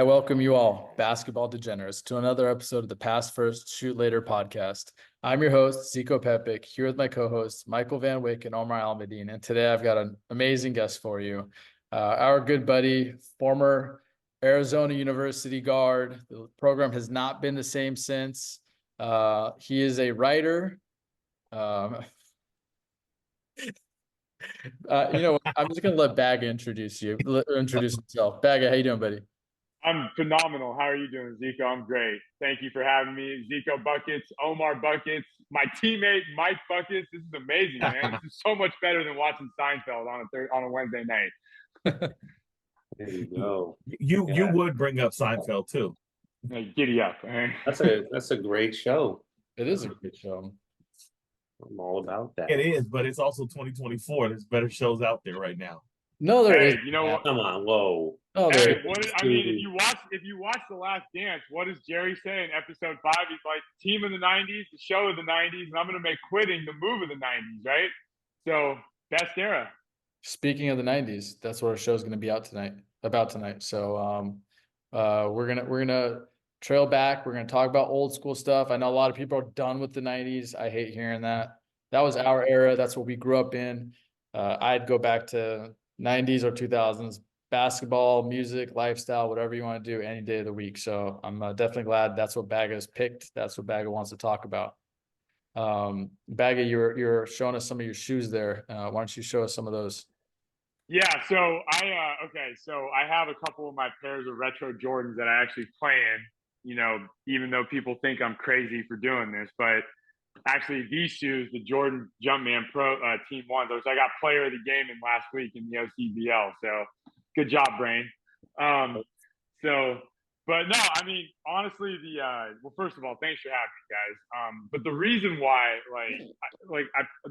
I welcome you all, basketball degenerates, to another episode of the Pass First, Shoot Later podcast. I'm your host, Zico Pepic, here with my co-hosts, Michael Van Wyck and Omar Almadine. And today I've got an amazing guest for you. Our good buddy, former Arizona University guard. The program has not been the same since. He is a writer. I'm just going to let Bagga introduce himself. Bagga, how you doing, buddy? I'm phenomenal. How are you doing, Zico? I'm great. Thank you for having me. Zico Buckets, Omar Buckets, my teammate Mike Buckets. This is amazing, man. This is so much better than watching Seinfeld on a Wednesday night. There you go. You would bring up Seinfeld too. Hey, giddy up. Man. That's a great show. It is a great show. I'm all about that. It is, but it's also 2024. There's better shows out there right now. No, there is. You know what? Come on, whoa. Oh, hey, if you watch The Last Dance, what does Jerry say in episode 5? He's like, team of the 90s, the show of the 90s, and I'm going to make quitting the move of the 90s, right? So, best era. Speaking of the 90s, that's what our show's going to be about tonight. So, we're gonna trail back. We're gonna talk about old school stuff. I know a lot of people are done with the 90s. I hate hearing that. That was our era. That's what we grew up in. I'd go back to 90s or 2000s. Basketball, music, lifestyle, whatever you want to do any day of the week. So I'm definitely glad that's what Bagga's picked. That's what Bagga wants to talk about. Bagga, you're showing us some of your shoes there. Why don't you show us some of those? Yeah, so I have a couple of my pairs of retro Jordans that I actually play in, even though people think I'm crazy for doing this, but actually these shoes, the Jordan Jumpman Pro Team 1s, which I got player of the game in last week in the OCBL. So good job, Brain. But no, I mean, honestly, well, first of all, thanks for having me, guys. But the reason why,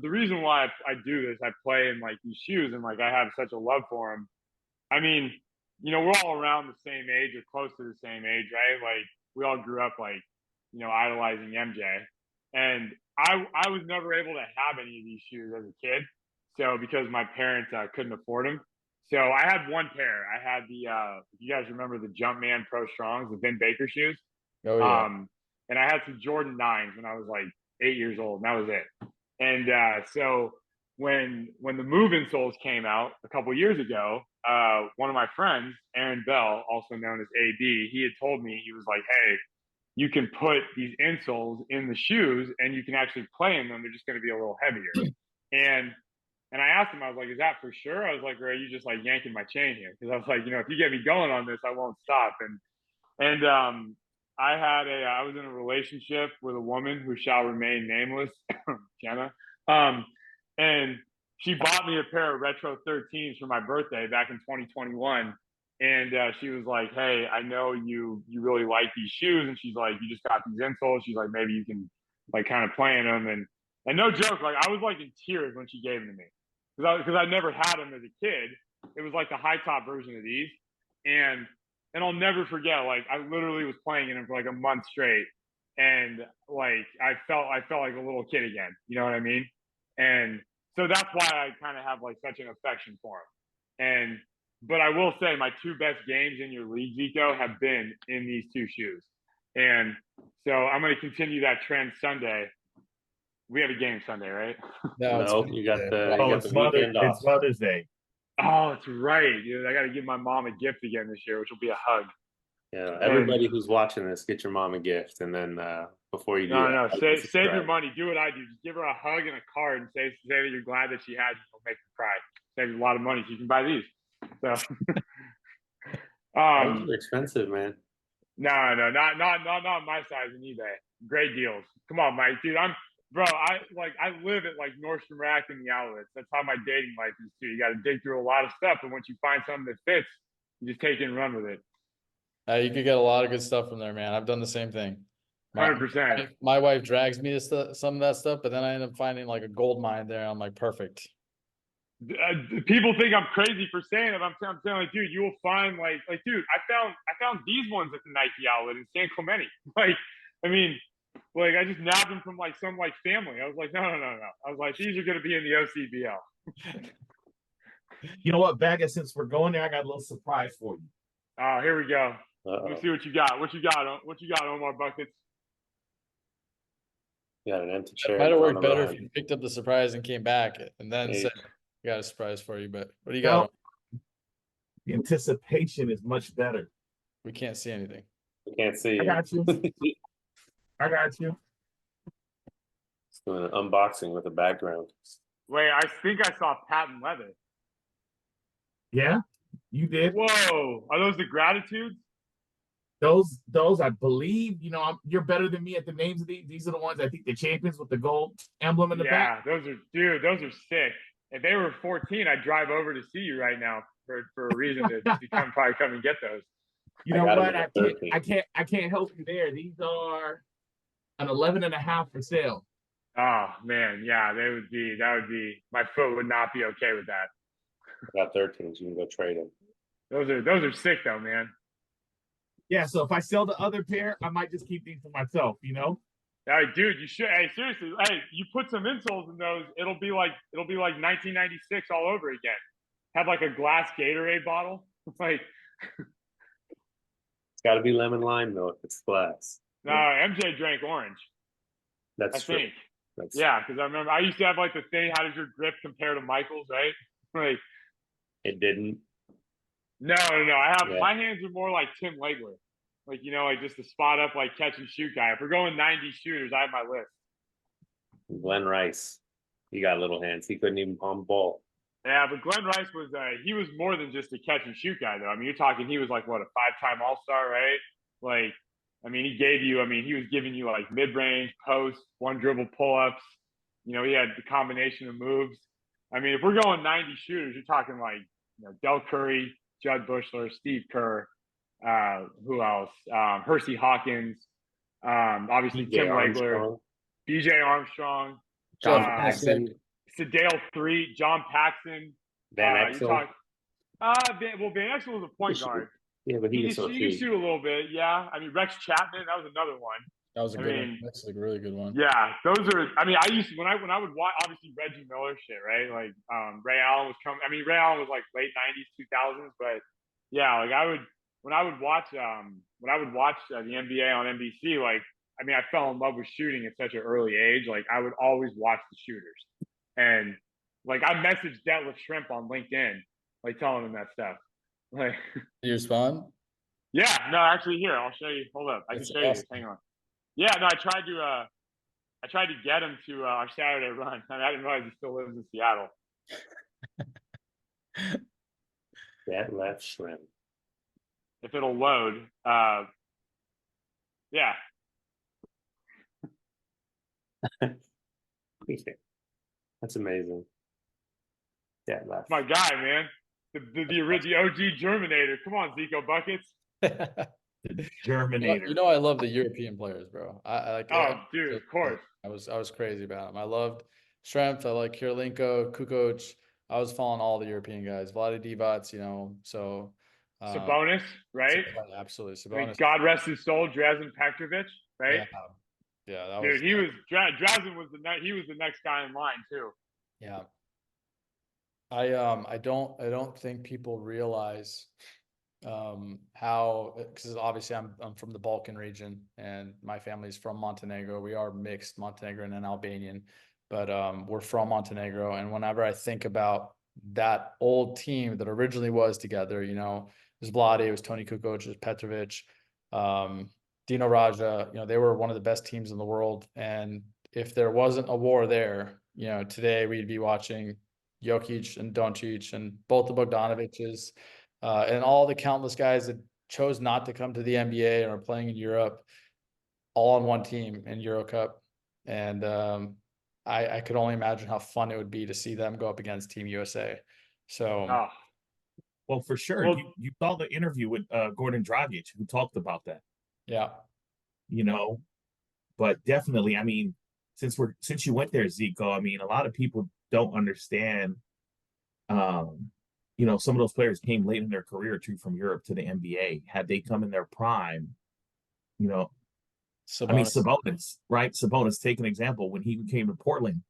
the reason why I do this, I play in like these shoes, and like I have such a love for them. I mean, we're all around the same age or close to the same age, right? Like we all grew up like, idolizing MJ, and I was never able to have any of these shoes as a kid, so because my parents couldn't afford them. So I had one pair. I had the you guys remember the Jumpman Pro Strongs, the Vin Baker shoes? Oh yeah. And I had some Jordan 9s when I was like 8 years old, and that was it. And so when the move insoles came out a couple years ago, one of my friends, Aaron Bell, also known as AB, he had told me, he was like, hey, you can put these insoles in the shoes and you can actually play in them. They're just going to be a little heavier. And I asked him, I was like, is that for sure? I was like, or are you just like yanking my chain here? Because I was like, if you get me going on this, I won't stop. And I was in a relationship with a woman who shall remain nameless, Jenna. And she bought me a pair of retro 13s for my birthday back in 2021. And she was like, hey, I know you really like these shoes. And she's like, you just got these insoles. She's like, maybe you can like kind of play in them. And no joke, like I was like in tears when she gave them to me. Because I never had them as a kid. It was like the high top version of these. And I'll never forget, like I literally was playing in them for like a month straight. And like I felt like a little kid again. You know what I mean? And so that's why I kind of have like such an affection for them. But I will say my two best games in your league, Zico, have been in these two shoes. And so I'm going to continue that trend Sunday. We have a game Sunday, right? No, you got the weekend off. It's Mother's Day. Oh, that's right. Dude, I got to give my mom a gift again this year, which will be a hug. Yeah, everybody who's watching this, get your mom a gift, and then before you save your money. Do what I do. Just give her a hug and a card, and say that you're glad that she had you. It'll make her cry. Save you a lot of money, so you can buy these. So, those are expensive, man. No, not my size in eBay. Great deals. Come on, Mike, dude. I live at like Nordstrom Rack and the outlets. That's how my dating life is too. You got to dig through a lot of stuff, and once you find something that fits, you just take it and run with it. You could get a lot of good stuff from there, man. I've done the same thing. 100%. My wife drags me to some of that stuff, but then I end up finding like a gold mine there. I'm like, perfect. People think I'm crazy for saying it. I'm saying like, dude, you will find like, dude, I found these ones at the Nike outlet in San Clemente. Like, I mean, like I just nabbed them from like some like family. I was like, no. I was like, these are going to be in the OCBL. You know what, Bagga? Since we're going there, I got a little surprise for you. Oh, here we go. Let me Uh-oh. see what you got. What you got, Omar Buckets? You got an empty It chair might in have front worked of better if mine. you picked up the surprise and came back and then Hey, said, "I got a surprise for you." But what do you Well, got? the anticipation is much better. We can't see anything. we can't see I you. got you. I got you. Just doing an unboxing with a background. Wait, I think I saw patent leather. Yeah, you did. Whoa, are those the gratitudes? Those I believe, you're better than me at the names of these. These are the ones I think the champions with the gold emblem in the back. Yeah, those are sick. If they were 14, I'd drive over to see you right now for a reason to probably come and get those. You I know got what? them at 13. I can't help you there. These are an 11.5 for sale. Oh man, yeah, that would be my foot would not be okay with that. I got 13, so you can go trade them. Those are sick though, man. Yeah, so if I sell the other pair, I might just keep these for myself, Hey, dude, you should. Hey, seriously. Hey, you put some insoles in those, it'll be like 1996 all over again. Have like a glass Gatorade bottle. Like, It's got to be lemon lime though if it's glass. no, MJ drank orange. That's I true. think. That's Yeah, because I remember I used to have like the thing. How does your grip compare to Michael's? Right? Like, It didn't. no. I have Yeah. my hands are more like Tim Legler. Like like just a spot up, like catch and shoot guy. If we're going 90 shooters, I have my list. Glenn Rice. He got little hands. He couldn't even palm the ball. Yeah, but Glenn Rice was he was more than just a catch and shoot guy though. I mean, you're talking he was like what, a 5-time All-Star, right? Like, I mean, he was giving you like mid-range, post, one dribble pull-ups. He had the combination of moves. I mean, if we're going 90 shooters, you're talking like Del Curry, Judd Bushler, Steve Kerr, who else? Hersey Hawkins, obviously DJ Tim Legler, Armstrong, BJ Armstrong, John Jeff Paxson, Sedale 3, John Paxson. Van You Exel. talk. Van Exel was a point guard. Yeah, but he He can still can shoot. shoot a little bit. Yeah, I mean Rex Chapman, that was another one. That was a I good mean, one. That's like a really good one. Yeah, those are. I mean, I used to, when I would watch obviously Reggie Miller shit, right? Like Ray Allen was coming. I mean, Ray Allen was like late 90s, 2000s, but yeah, like I would watch the NBA on NBC. Like, I mean, I fell in love with shooting at such an early age. Like, I would always watch the shooters, and like I messaged Detlef Shrimp on LinkedIn, like telling him that stuff. Like, Did you respond? yeah, no, actually, here I'll show you. Hold up, I That's can show you awesome. this. Hang on. Yeah, no, I tried to get him to our Saturday run. I mean, I didn't realize he still lives in Seattle. That left shrimp. If it'll load, yeah. That's amazing. That left. My guy, man. The OG Germinator. Come on, Zico Buckets. Germinator. I love the European players, bro. I like. Oh, dude, of course. I was crazy about them. I loved Strength. I like Kirilenko, Kukoc. I was following all the European guys. Vlade Divac, so Sabonis, right? Absolutely, I mean, Sabonis. God rest his soul, Drazen Petrovic, right? Yeah, that Dude, was. he was Drazen was he was the next guy in line too. Yeah. I don't think people realize how, because obviously I'm from the Balkan region and my family's from Montenegro. We are mixed Montenegrin and Albanian, but we're from Montenegro. And whenever I think about that old team that originally was together, it was Vlade, it was Toni Kukoc, it was Petrovic, Dino Raja, they were one of the best teams in the world. And if there wasn't a war there, today we'd be watching Jokic and Doncic and both the Bogdanoviches, and all the countless guys that chose not to come to the NBA and are playing in Europe, all on one team in Euro Cup. And I could only imagine how fun it would be to see them go up against Team USA. So, well, for sure. Well, you saw the interview with Gordon Dragic, who talked about that. yeah. But definitely, I mean, since you went there, Zico, I mean, a lot of people don't understand. Some of those players came late in their career too from Europe to the NBA. Had they come in their prime, Sabonis. I mean, Sabonis, right? Sabonis, take an example. When he came to Portland,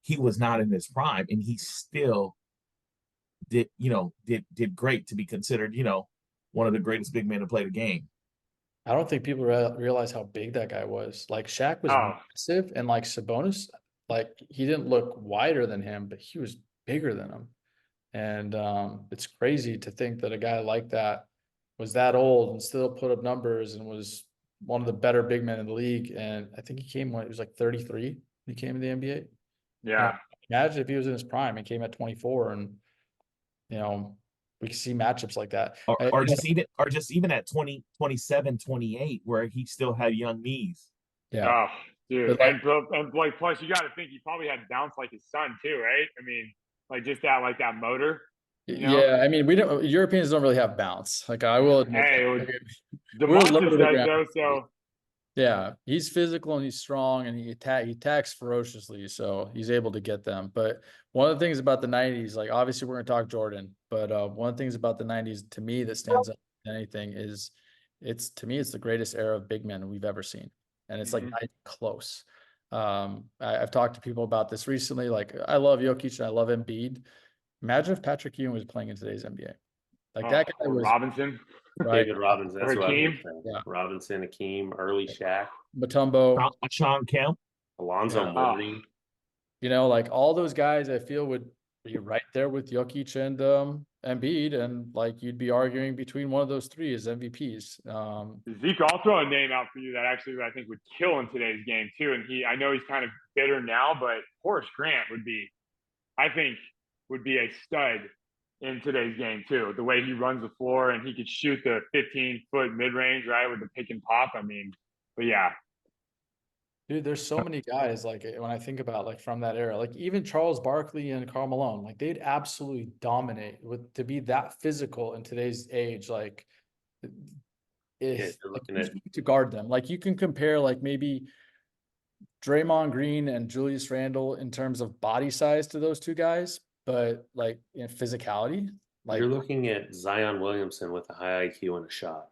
he was not in his prime, and he still did great to be considered, one of the greatest big men to play the game. I don't think people realize how big that guy was. Like Shaq was Oh, massive, and like Sabonis, like he didn't look wider than him, but he was bigger than him. And it's crazy to think that a guy like that was that old and still put up numbers and was one of the better big men in the league. And I think he came when he was like 33. He came in the NBA. You know, yeah. imagine if he was in his prime and came at 24, and we can see matchups like that. Or just even at 20, 27, 28, where he still had young knees. Yeah, Oh, dude. but like And like, plus you got to think he probably had bounce like his son too, right? I mean, like just that, like that motor, you know? yeah, I mean, we don't Europeans don't really have bounce. Like I will admit Hey, that. We're low DeMontis to the does ground. though, so Yeah, he's physical and he's strong and he attacks ferociously, so he's able to get them. But one of the things about the 90's, like obviously we're gonna talk Jordan, but one of the things about the 90's to me that stands out than anything is it's the greatest era of big men we've ever seen. And it's like not even close. I've talked to people about this recently. Like I love Jokic and I love Embiid. Imagine if Patrick Ewing was playing in today's NBA. Like that guy or was Robinson. right. David Robinson. That's Or what I Hakeem. was saying. Yeah. Robinson, Akeem, early Shaq, Mutombo, Sean Kemp. Alonzo Yeah. Mourning. Like all those guys I feel would be right there with Jokic and Embiid, and like you'd be arguing between one of those three as MVPs. Zeke, I'll throw a name out for you that actually I think would kill in today's game too. And I know he's kind of bitter now, but Horace Grant I think, would be a stud in today's game too. The way he runs the floor and he could shoot the 15-foot mid range, right, with the pick and pop. I mean, but yeah, Dude, there's so many guys like when I think about like from that era, like even Charles Barkley and Karl Malone, like they'd absolutely dominate with to be that physical in today's age. Like if You're like, looking who's at to guard them, like you can compare like maybe Draymond Green and Julius Randle in terms of body size to those two guys, but like in physicality, like you're looking at Zion Williamson with a high IQ and a shot.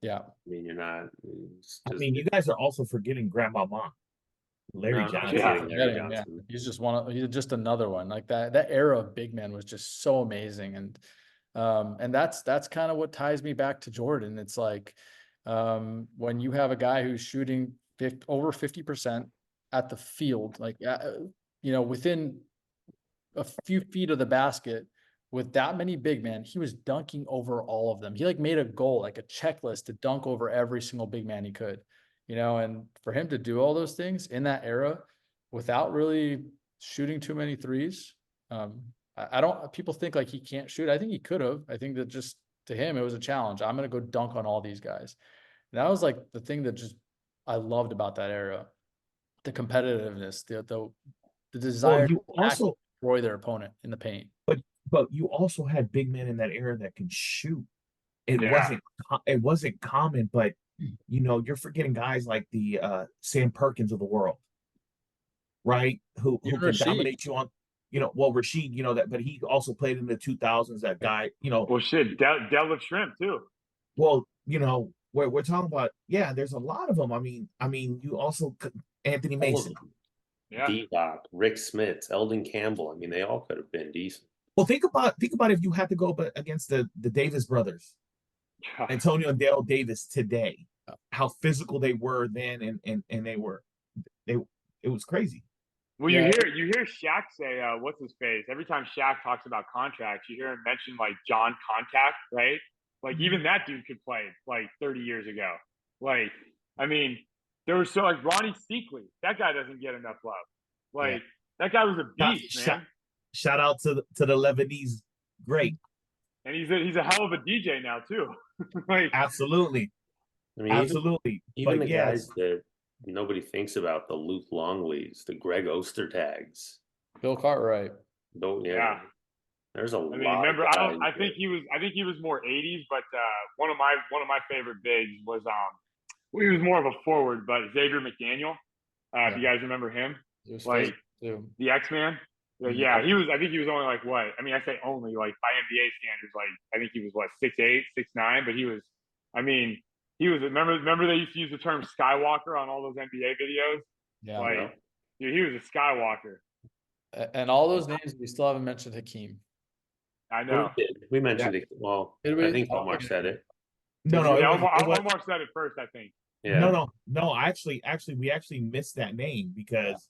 yeah. I mean, you're not. I mean, you guys are also forgetting Grandmama, Larry no, not Johnson. forgetting Larry Yeah, Johnson. he's just another one. Like that era of big men was just so amazing. And that's kind of what ties me back to Jordan. It's like when you have a guy who's shooting over 50% at the field, like within a few feet of the basket with that many big men, he was dunking over all of them. He like made a goal, like a checklist to dunk over every single big man he could, and for him to do all those things in that era without really shooting too many threes. I don't, people think like he can't shoot. I think he could have. I think that just to him, it was a challenge. I'm going to go dunk on all these guys. And that was like the thing that just I loved about that era, the competitiveness, the desire Well, you to also, destroy their opponent in the paint. but you also had big men in that era that could shoot. It Yeah. wasn't common, but you're forgetting guys like the Sam Perkins of the world, right? Who Even can Rasheed. dominate you on, Rashid, that, but he also played in the 2000s. That guy, well, shit, deadlift shrimp too. well, we're talking about, yeah, there's a lot of them. I mean, you also Anthony Mason. Yeah. D-Doc, Rick Smits, Eldon Campbell. I mean, they all could have been decent. Well, think about if you had to go up against the Davis brothers, Antonio and Dale Davis today, how physical they were then, and it was crazy. Well, Yeah. you hear Shaq say, what's his face? Every time Shaq talks about contracts, you hear him mention like John Contact, right? Like even that dude could play like 30 years ago. Like, I mean, there was like Ronnie Seekley. That guy doesn't get enough love. Like that guy was a beast, man. Shout out to the Lebanese great. And he's a hell of a DJ now too. Like absolutely. I mean, absolutely. Even the guys that nobody thinks about, the Luke Longleys, the Greg Ostertags, Bill Cartwright. Yeah. There's a lot. I mean, remember, I think he was more 80s, but one of my favorite bigs was he was more of a forward, but Xavier McDaniel. If you guys remember him, like the X-Man. Yeah, he was. I think he was only like what? I mean, I say only like by NBA standards, like I think he was what 6'8", 6'9", but he was. I mean, he was. Remember they used to use the term Skywalker on all those NBA videos. Yeah, like dude, he was a Skywalker. And all those names we still haven't mentioned Hakeem. I know. We mentioned it. Well, I think Omar said it. No, no, Yeah, it was Omar said it first, I think. Yeah. no. We actually missed that name because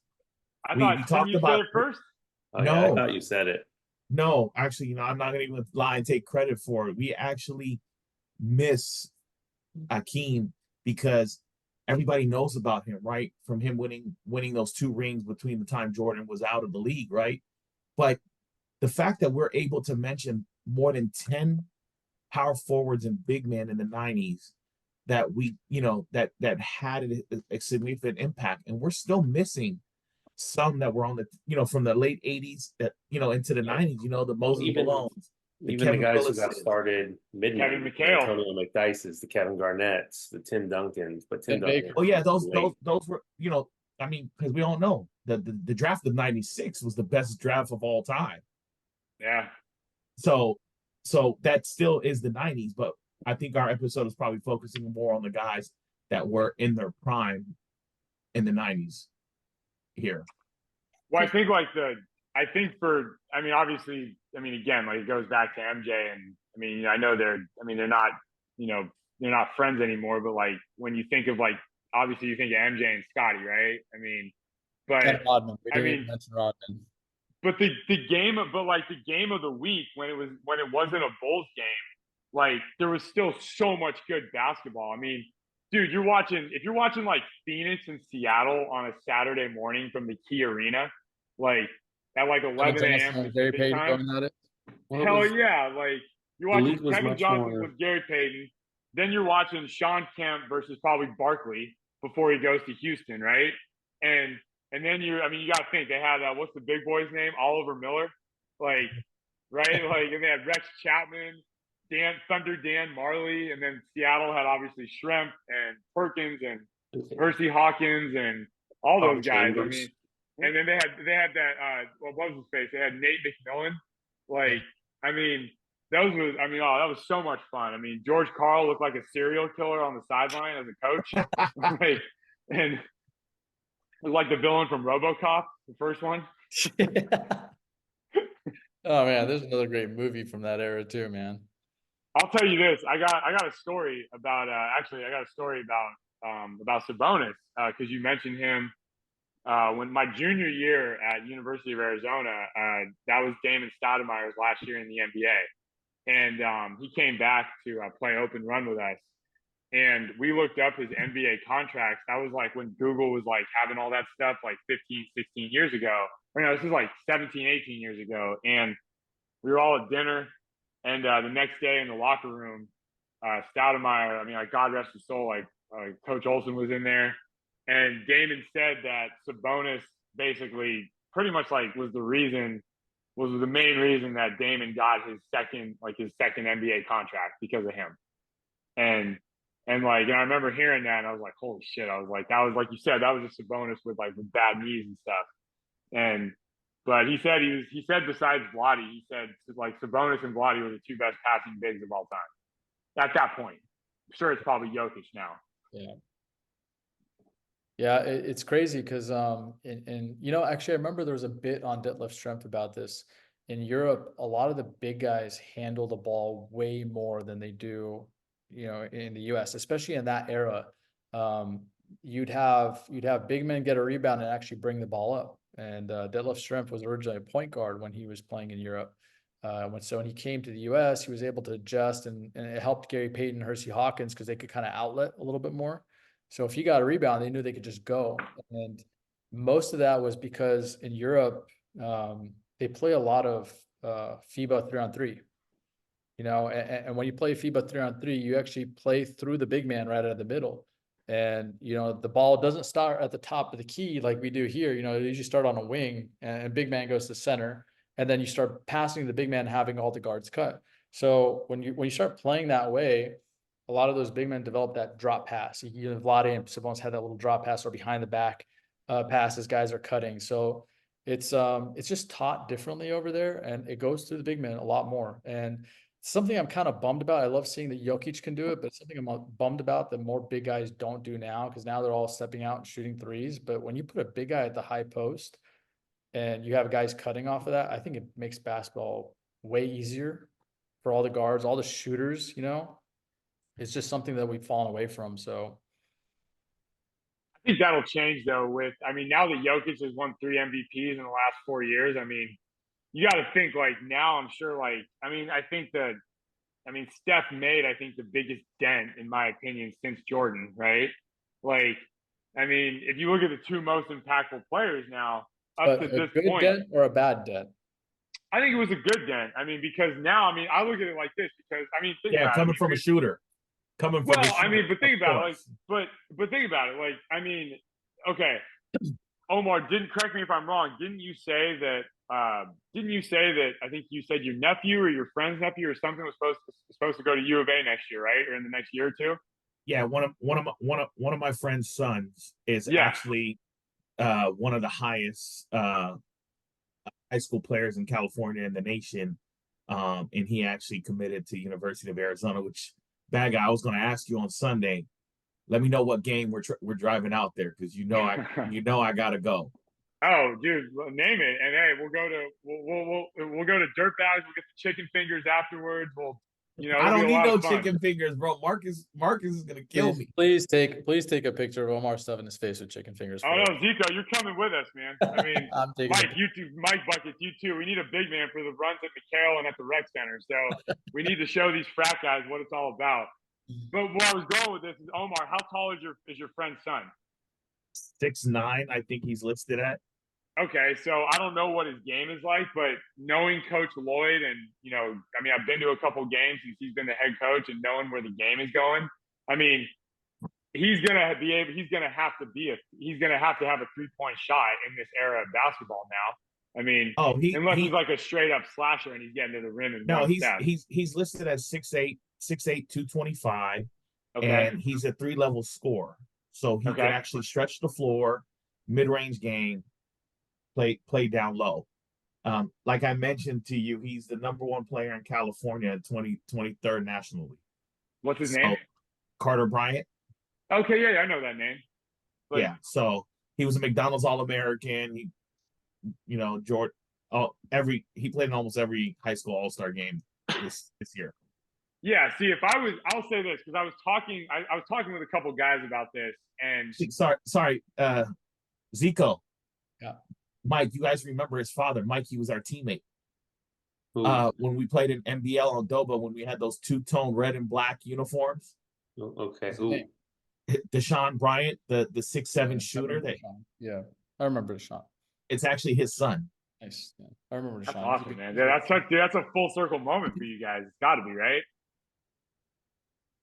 I we thought, didn't talked you say about it first? Oh yeah, I no, thought you said it. no. Actually, I'm not gonna even lie and take credit for it. We actually miss Akeem because everybody knows about him, right? From him winning those 2 rings between the time Jordan was out of the league, right? But the fact that we're able to mention more than 10 power forwards and big men in the 90's that that had a significant impact, and we're still missing some that were on the from the late 80's that into the 90's, the Moses Even Malones, the even the Kevin guys who got Willises, started mid Kevin 90s, the McHale. Antonio McDyess, the Kevin Garnett's, the Tim Duncans, but Tim Ed Baker. Duncan. oh yeah, those late. were I mean, because we all know that the draft of '96 was the best draft of all time. Yeah. So that still is the '90's, but I think our episode is probably focusing more on the guys that were in their prime in the '90's here. Well, I mean, obviously, I mean, again, like it goes back to MJ, and I mean, I know they're not, they're not friends anymore, but like when you think of like, obviously you think of MJ and Scotty, right? I mean, but Ken Rodman. We I didn't mean, mention Rodman. but the game of, but like the game of the week when it wasn't a Bulls game, like there was still so much good basketball. I mean, dude, if you're watching like Phoenix and Seattle on a Saturday morning from the Key Arena, like at like 11 a.m. Gary Pacific Payton time. going at it. Well, it Hell was- yeah! Like you're the watching league was Kevin much Johnson more. with Gary Payton, then you're watching Sean Kemp versus probably Barkley before he goes to Houston, right? And then you got to think they had what's the big boy's name? Oliver Miller, like right? Like and they had Rex Chapman, Dan Marley, and then Seattle had obviously Shrimp and Perkins and Percy Hawkins and all Tom those guys. Chambers. I mean, and then they had that what was his face? They had Nate McMillan. Like, I mean, that was so much fun. I mean, George Karl looked like a serial killer on the sideline as a coach. Like, and was like the villain from RoboCop, the first one. Oh man, there's another great movie from that era too, man. I'll tell you this. I got a story about about Sabonis because you mentioned him when my junior year at University of Arizona. That was Damon Stoudemire's last year in the NBA, and he came back to play open run with us. And we looked up his NBA contracts. That was like when Google was like having all that stuff like 15, 16 years ago. Or no, this is like 17, 18 years ago. And we were all at dinner. And the next day in the locker room, Stoudemire, I mean, like God rest his soul, like Coach Olson was in there. And Damon said that Sabonis basically pretty much like was the main reason that Damon got his second NBA contract because of him. And I remember hearing that and I was like, holy shit. I was like, that was like you said, that was just Sabonis with bad knees and stuff. But he said besides Vlade, he said like Sabonis and Vlade were the 2 best passing bigs of all time. At that point. I'm sure it's probably Jokic now. Yeah. Yeah, it's crazy because actually I remember there was a bit on Detlef Schrempf about this. In Europe, a lot of the big guys handle the ball way more than they do in the US, especially in that era. You'd have big men get a rebound and actually bring the ball up. And Detlef Schrempf was originally a point guard when he was playing in Europe. So when he came to the US, he was able to adjust and it helped Gary Payton and Hersey Hawkins because they could kind of outlet a little bit more. So if he got a rebound, they knew they could just go. And most of that was because in Europe, they play a lot of FIBA 3-on-3. And when you play FIBA 3-on-3, you actually play through the big man right out of the middle. And, the ball doesn't start at the top of the key like we do here. You usually start on a wing and big man goes to center. And then you start passing the big man, having all the guards cut. So when you start playing that way, a lot of those big men develop that drop pass. Vlade and Sabonis had that little drop pass or behind the back pass as guys are cutting. So it's just taught differently over there, and it goes through the big men a lot more. And something I'm kind of bummed about. I love seeing that Jokic can do it, but something I'm bummed about that more big guys don't do now, because now they're all stepping out and shooting threes. But when you put a big guy at the high post and you have guys cutting off of that, I think it makes basketball way easier for all the guards, all the shooters, it's just something that we've fallen away from. So I think that'll change though. I mean, now that Jokic has won 3 MVPs in the last 4 years, I mean, you got to think like now. I'm sure, like, I mean, Steph made, I think, the biggest dent, in my opinion, since Jordan, right? Like, I mean, if you look at the two most impactful players now, up but to a this good point, dent or a bad dent? I think it was a good dent. I mean, because now, I mean, I look at it like this because, I mean, think Yeah, about it. I coming mean, from a shooter. Coming from a well, I shooter, mean, but think of about it, like, course. but think about it, like, I mean, okay, Omar, didn't correct me if I'm wrong. Didn't you say that? Didn't you say that? I think you said your nephew or your friend's nephew or something was supposed to go to U of A next year, right? Or in the next year or two? Yeah, one of my friend's sons is Yeah. actually one of the highest high school players in California and the nation. And he actually committed to University of Arizona, which Bagga, I was going to ask you on Sunday. Let me know what game we're driving out there because I gotta go. Oh, dude, name it, and hey, we'll go to Dirt Bags. We'll get the chicken fingers afterwards. I It'll be don't a need lot no of fun. chicken fingers, bro. Marcus is gonna kill me. Please take a picture of Omar stuffing his face with chicken fingers. Oh no, Zico, you're coming with us, man. I mean, I'm taking Mike, you too, Mike Buckets, you too. We need a big man for the runs at McHale and at the rec center. So we need to show these frat guys what it's all about. But where I was going with this is, Omar, how tall is your friend's son? 6'9", I think he's listed at. Okay, so I don't know what his game is like, but knowing Coach Lloyd and, I mean, I've been to a couple games since he's been the head coach and knowing where the game is going, I mean, he's gonna have to have a 3-point shot in this era of basketball now. I mean, unless he's like a straight up slasher and he's getting to the rim and no, one step. he's listed as 6'8", 225, Okay. and he's a 3-level scorer. So he can actually stretch the floor, mid-range game, play down low. Like I mentioned to you, he's the #1 player in California in 23rd nationally. What's his name? Carter Bryant. Okay, yeah, I know that name. But, yeah, so he was a McDonald's All-American. He, George, he played in almost every high school All-Star game this year. Yeah, see, I'll say this because I was talking with a couple guys about this, and sorry, Zico. Yeah. Mike, you guys remember his father? Mike, he was our teammate. When we played in NBL on Doba, when we had those two-tone red and black uniforms. Okay. Who? Deshaun Bryant, the 6'7" shooter. Yeah, I remember Deshaun. It's actually his son. Nice. Yeah. I remember Deshaun. That's awesome, man. That's a full circle moment for you guys. It's got to be, right?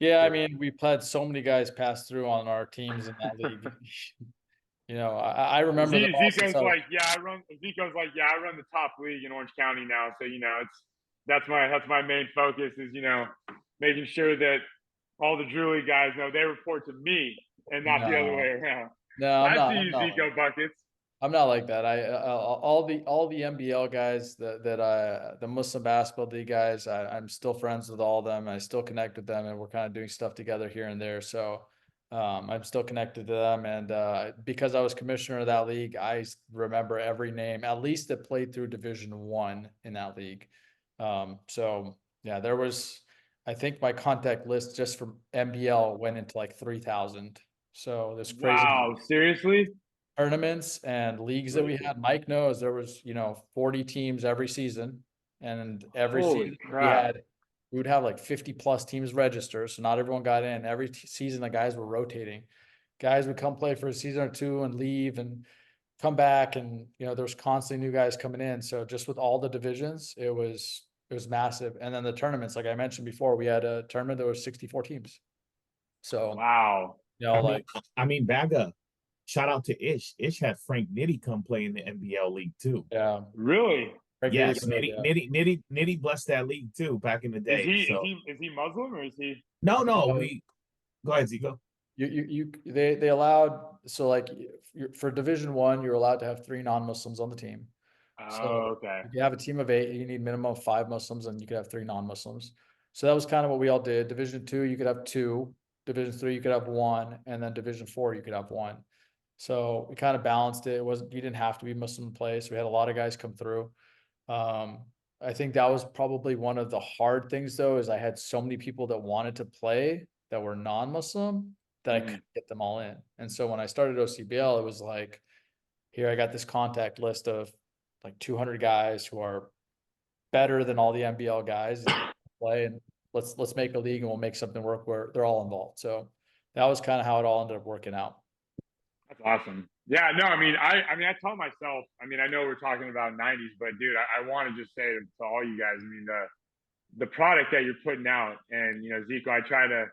Yeah, I mean, we've had so many guys pass through on our teams in that league. I remember Zico's like, I run the top league in Orange County now. So, that's my main focus is, making sure that all the Drew League guys know they report to me and not the other way around. No, I see you, Zico Buckets. I'm not like that. All the NBL guys the Muslim Basketball League guys, I'm still friends with all of them. I still connect with them, and we're kind of doing stuff together here and there. So I'm still connected to them, and because I was commissioner of that league, I remember every name, at least that played through Division I in that league. So yeah, there was, I think my contact list just from NBL went into like 3,000. So this crazy. Wow, seriously? Tournaments and leagues that we had. Mike knows there was 40 teams every season, and every season we would have like 50 plus teams register, so not everyone got in. Every season the guys were rotating. Guys would come play for a season or two and leave and come back, and there's constantly new guys coming in. So just with all the divisions, it was massive. And then the tournaments, like I mentioned before, we had a tournament that was 64 teams. So wow. I mean Bagga, shout out to Ish. Ish had Frank Nitty come play in the NBL league too. Yeah. Really? Yes, Nitty blessed that league too back in the day. Is he Muslim or is he? No. Go ahead, Zico. They allowed, so like for Division I, you're allowed to have 3 non-Muslims on the team. Oh, okay. If you have a team of 8, you need minimum of 5 Muslims, and you could have 3 non-Muslims. So that was kind of what we all did. Division II, you could have 2. Division III, you could have 1, and then Division IV, you could have 1. So we kind of balanced it. You didn't have to be Muslim to play. So we had a lot of guys come through. I think that was probably one of the hard things though, is I had so many people that wanted to play that were non-Muslim that I couldn't get them all in. And so when I started OCBL, it was like, here I got this contact list of like 200 guys who are better than all the NBL guys play, and let's make a league and we'll make something work where they're all involved. So that was kind of how it all ended up working out. That's awesome. Yeah, no, I mean, I tell myself, I mean, I know we're talking about 90s, but dude, I want to just say to all you guys, I mean, the product that you're putting out, and you know, Zico, I try to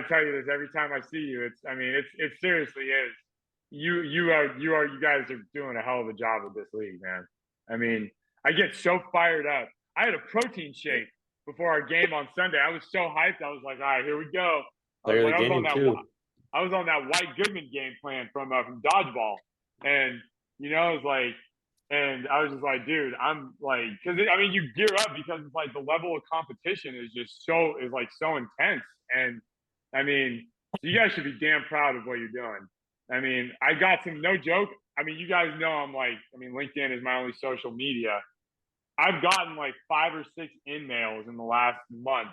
tell you this every time I see you. It seriously is. You guys are doing a hell of a job with this league, man. I mean, I get so fired up. I had a protein shake before our game on Sunday. I was so hyped. I was like, all right, here we go. I was on that White Goodman game plan from Dodgeball, and you know, it was like, and I was just like, dude, I'm like, because I mean, you gear up because it's like the level of competition is just so intense, and I mean, you guys should be damn proud of what you're doing. I mean, I got some, no joke. I mean, you guys know I'm like, I mean, LinkedIn is my only social media. I've gotten like 5 or 6 in-mails in the last month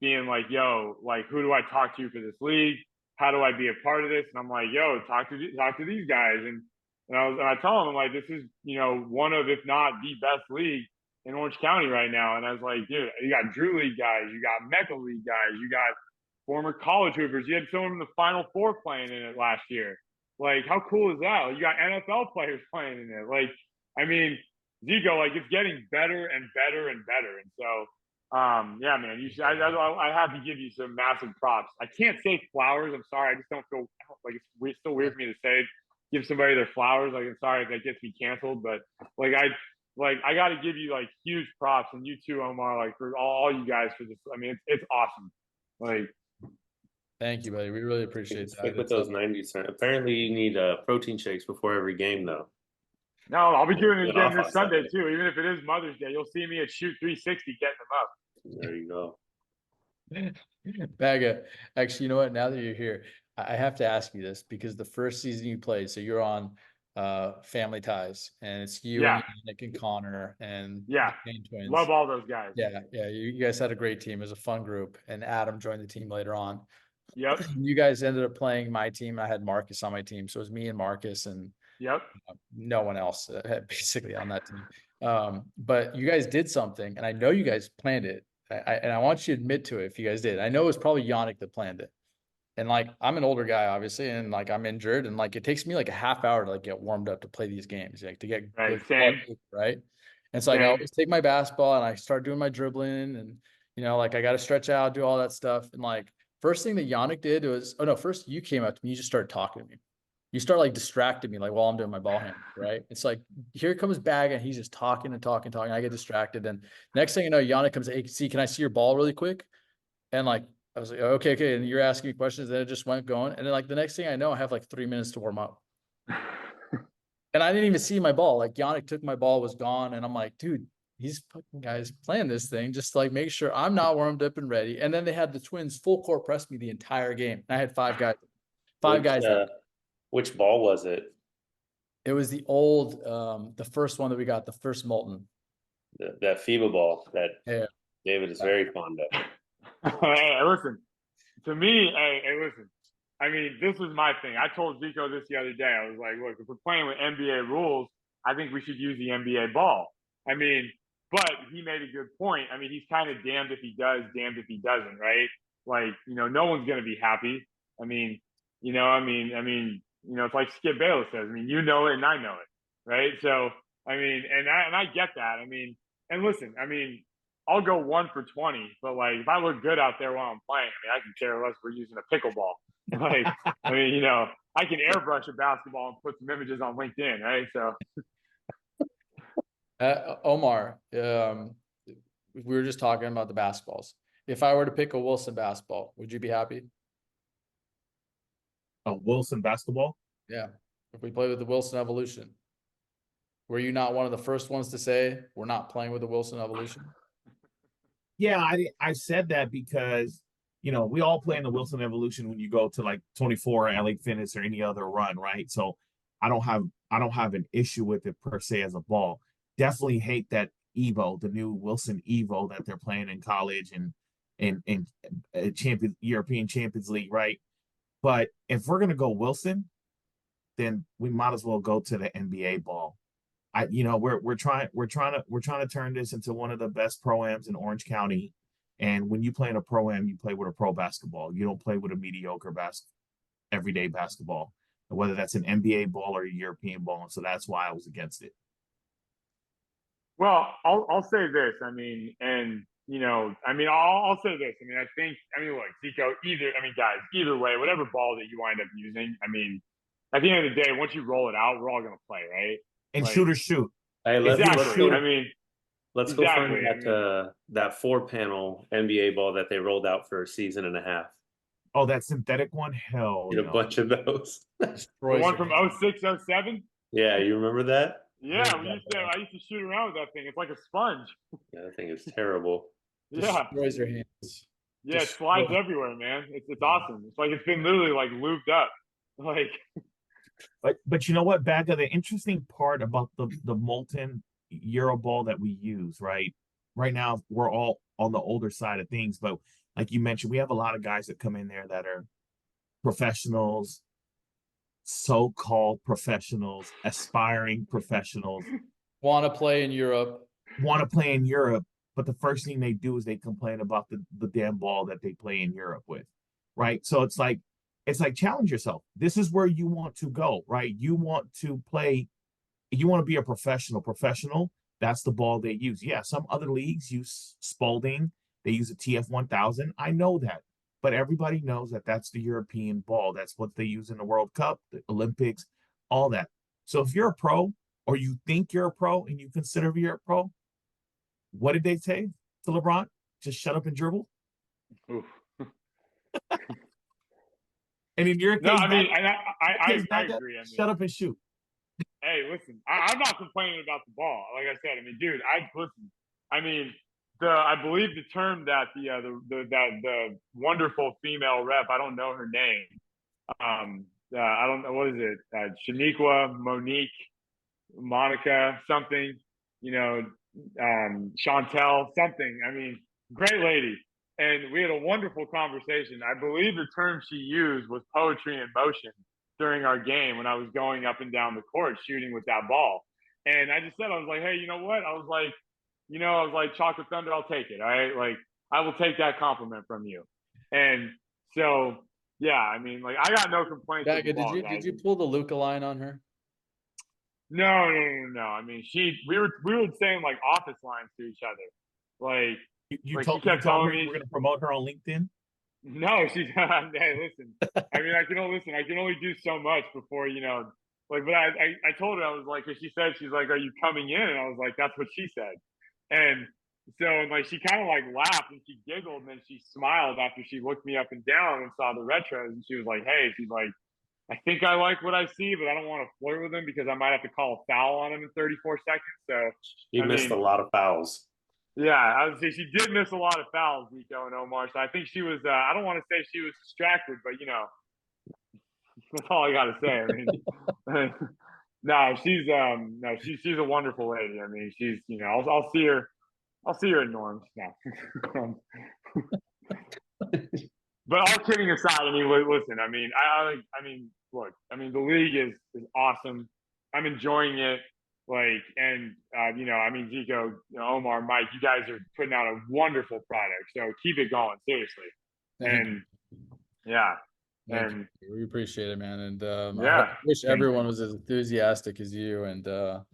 being like, yo, like, who do I talk to for this league? How do I be a part of this? And I'm like, yo, talk to these guys. And I tell them, I'm like, this is, you know, one of, if not the best league in Orange County right now. And I was like, dude, you got Drew League guys, you got Mecca League guys, you got former college hoopers. You had someone in the Final Four playing in it last year. Like, how cool is that? Like, you got NFL players playing in it. Like, I mean, Zico, like, it's getting better and better and better. And so, yeah, man, you should, I have to give you some massive props. I can't say flowers. I'm sorry. I just don't feel like it's still weird for me to say, give somebody their flowers. Like, I'm sorry if that gets me canceled, but like, I got to give you like huge props, and you too, Omar, like for all you guys for this. I mean, it's awesome. Like, thank you, buddy. We really appreciate that. Stick with those 90s. Apparently, you need protein shakes before every game, though. No, I'll be doing it again this Sunday too. Even if it is Mother's Day, you'll see me at Shoot 360 getting them up. There you go. Bagga, actually, you know what? Now that you're here, I have to ask you this, because the first season you played, so you're on Family Ties, and it's you and Nick and Connor and the twins. Love all those guys. Yeah, you guys had a great team. It was a fun group, and Adam joined the team later on. Yep. You guys ended up playing my team. I had Marcus on my team, so it was me and Marcus, and no one else basically on that team. But you guys did something, and I know you guys planned it. And I want you to admit to it if you guys did. I know it was probably Yannick that planned it. And like, I'm an older guy, obviously, and like, I'm injured, and like, it takes me like a half hour to like get warmed up to play these games, like to get right. And so like, I always take my basketball and I start doing my dribbling, and you know, like I got to stretch out, do all that stuff. And like, first thing that Yannick did was, first you came up to me, you just started talking to me. You start like distracting me, like while I'm doing my ball handle, right? It's like, here comes Bagga, and he's just talking and talking and talking. I get distracted, and next thing you know, Yannick comes, hey, can I see your ball really quick? And like, I was like, okay. And you're asking me questions, and it just went going. And then like the next thing I know, I have like 3 minutes to warm up. And I didn't even see my ball. Like Yannick took my ball, was gone. And I'm like, dude, these fucking guys playing this thing, just like make sure I'm not warmed up and ready. And then they had the twins full court press me the entire game. And I had 5 guys. Which ball was it? It was the old, the first one that we got, the first Molten. That FIBA ball that David is very fond of. Hey, listen. To me, listen. I mean, this was my thing. I told Zico this the other day. I was like, look, if we're playing with NBA rules, I think we should use the NBA ball. I mean, but he made a good point. I mean, he's kind of damned if he does, damned if he doesn't, right? Like, you know, no one's going to be happy. I mean, it's like Skip Bayless says, I mean, you know it and I know it, right? So, I mean, and I get that. I mean, and listen, I mean, I'll go 1 for 20, but like, if I look good out there while I'm playing, I mean, I can care less if we're using a pickleball. Like, I mean, you know, I can airbrush a basketball and put some images on LinkedIn, right? So, Omar, we were just talking about the basketballs. If I were to pick a Wilson basketball, would you be happy? A Wilson basketball? Yeah. If we play with the Wilson Evolution, were you not one of the first ones to say we're not playing with the Wilson Evolution? Yeah, I said that because, you know, we all play in the Wilson Evolution when you go to like 24 LA Fitness or any other run, right? So I don't have an issue with it per se as a ball. Definitely hate that Evo, the new Wilson Evo that they're playing in college and in European Champions League, right? But if we're gonna go Wilson, then we might as well go to the NBA ball. We're trying to turn this into one of the best pro-ams in Orange County. And when you play in a pro-am, you play with a pro basketball. You don't play with a mediocre everyday basketball, whether that's an NBA ball or a European ball. And so that's why I was against it. Well, I'll say this. I mean, and I'll say this. I mean, look, Zico, guys, either way, whatever ball that you wind up using, I mean, at the end of the day, once you roll it out, we're all going to play, right? And shooters shoot. Hey, Exactly. Let's go find that 4-panel NBA ball that they rolled out for a season and a half. Oh, that synthetic one? Hell Get a bunch of those. The one from 06, 07? Yeah, you remember that? Yeah, I used to shoot around with that thing. It's like a sponge. Yeah, that thing is terrible. Yeah. Destroys your hands. Yeah, it slides everywhere, man. It's awesome. It's like it's been literally like looped up. But you know what, Bagga, the interesting part about the molten Euro ball that we use, right? Right now, we're all on the older side of things, but like you mentioned, we have a lot of guys that come in there that are professionals, so-called professionals, aspiring professionals. Want to play in Europe. But the first thing they do is they complain about the damn ball that they play in Europe with, right? So it's like challenge yourself. This is where you want to go, right? You want to be a professional. That's the ball they use. Yeah, some other leagues use Spalding. They use a TF1000. I know that. But everybody knows that that's the European ball. That's what they use in the World Cup, the Olympics, all that. So if you're a pro, or you think you're a pro and you consider you're a pro, what did they say to LeBron? Just shut up and dribble? Oof. And in your case, no, I agree. Shut up and shoot. Hey, listen, I'm not complaining about the ball. Like I said, dude, I believe the term that the wonderful female rep, I don't know her name. I don't know, what is it? Shaniqua, Monique, Monica, something, Chantel, something. Great lady. And we had a wonderful conversation. I believe the term she used was poetry in motion during our game when I was going up and down the court shooting with that ball. And I just said, I was like, hey, you know what? I was like, Chocolate Thunder, I'll take it. All right. Like, I will take that compliment from you. And so, yeah, I got no complaints. Bagga, did you pull the Luca line on her? No. We were saying like office lines to each other. Like, you kept telling me we're going to promote her on LinkedIn. No, she's hey, listen. I can only do so much before, but I told her, I was like, cause she's like, are you coming in? And I was like, that's what she said. And so, she kind of like laughed and she giggled and then she smiled after she looked me up and down and saw the retros. And she was like, hey, she's like, I think I like what I see, but I don't want to flirt with him because I might have to call a foul on him in 34 seconds. So you missed a lot of fouls. Yeah, I would say she did miss a lot of fouls, Zico and Omar. So I think she was, I don't want to say she was distracted, but that's all I got to say. She's a wonderful lady. She's, I'll see her at Norm's now. But all kidding aside, listen, look, the league is awesome. I'm enjoying it. Zico, Omar, Mike, you guys are putting out a wonderful product. So keep it going, seriously. We appreciate it, man. And I wish everyone was as enthusiastic as you. And happy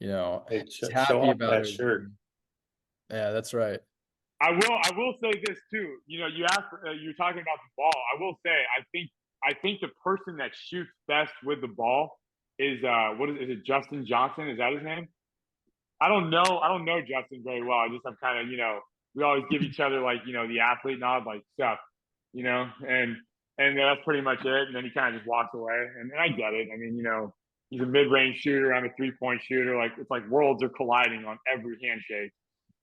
about that shirt. Yeah, that's right. I will say this too. You asked, you're talking about the ball. I will say, I think the person that shoots best with the ball is it Justin Johnson? Is that his name? I don't know Justin very well. I just have kind of, we always give each other like, the athlete nod, like stuff, and that's pretty much it. And then he kind of just walks away. And I get it. He's a mid-range shooter. I'm a three-point shooter. Like, it's like worlds are colliding on every handshake.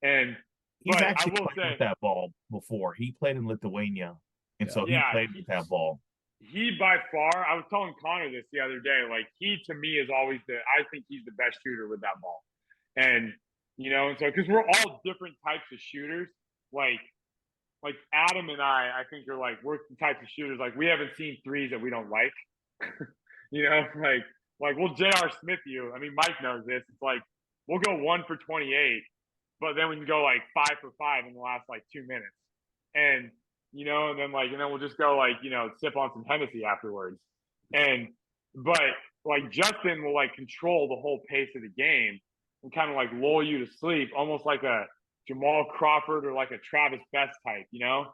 And he's actually played with that ball before. He played in Lithuania. And so he played with that ball. He by far, I was telling Connor this the other day, like he to me is always I think he's the best shooter with that ball. And, so because we're all different types of shooters, like like Adam and I think are like, we're the types of shooters, like we haven't seen threes that we don't like. You know, like we'll J.R. Smith you. I mean, Mike knows this. It's like we'll go 1 for 28, but then we can go like 5 for 5 in the last like 2 minutes. And you know, and then we'll just go like, you know, sip on some Hennessy afterwards. But like Justin will like control the whole pace of the game and kind of like lull you to sleep, almost like a Jamal Crawford or like a Travis Best type, you know?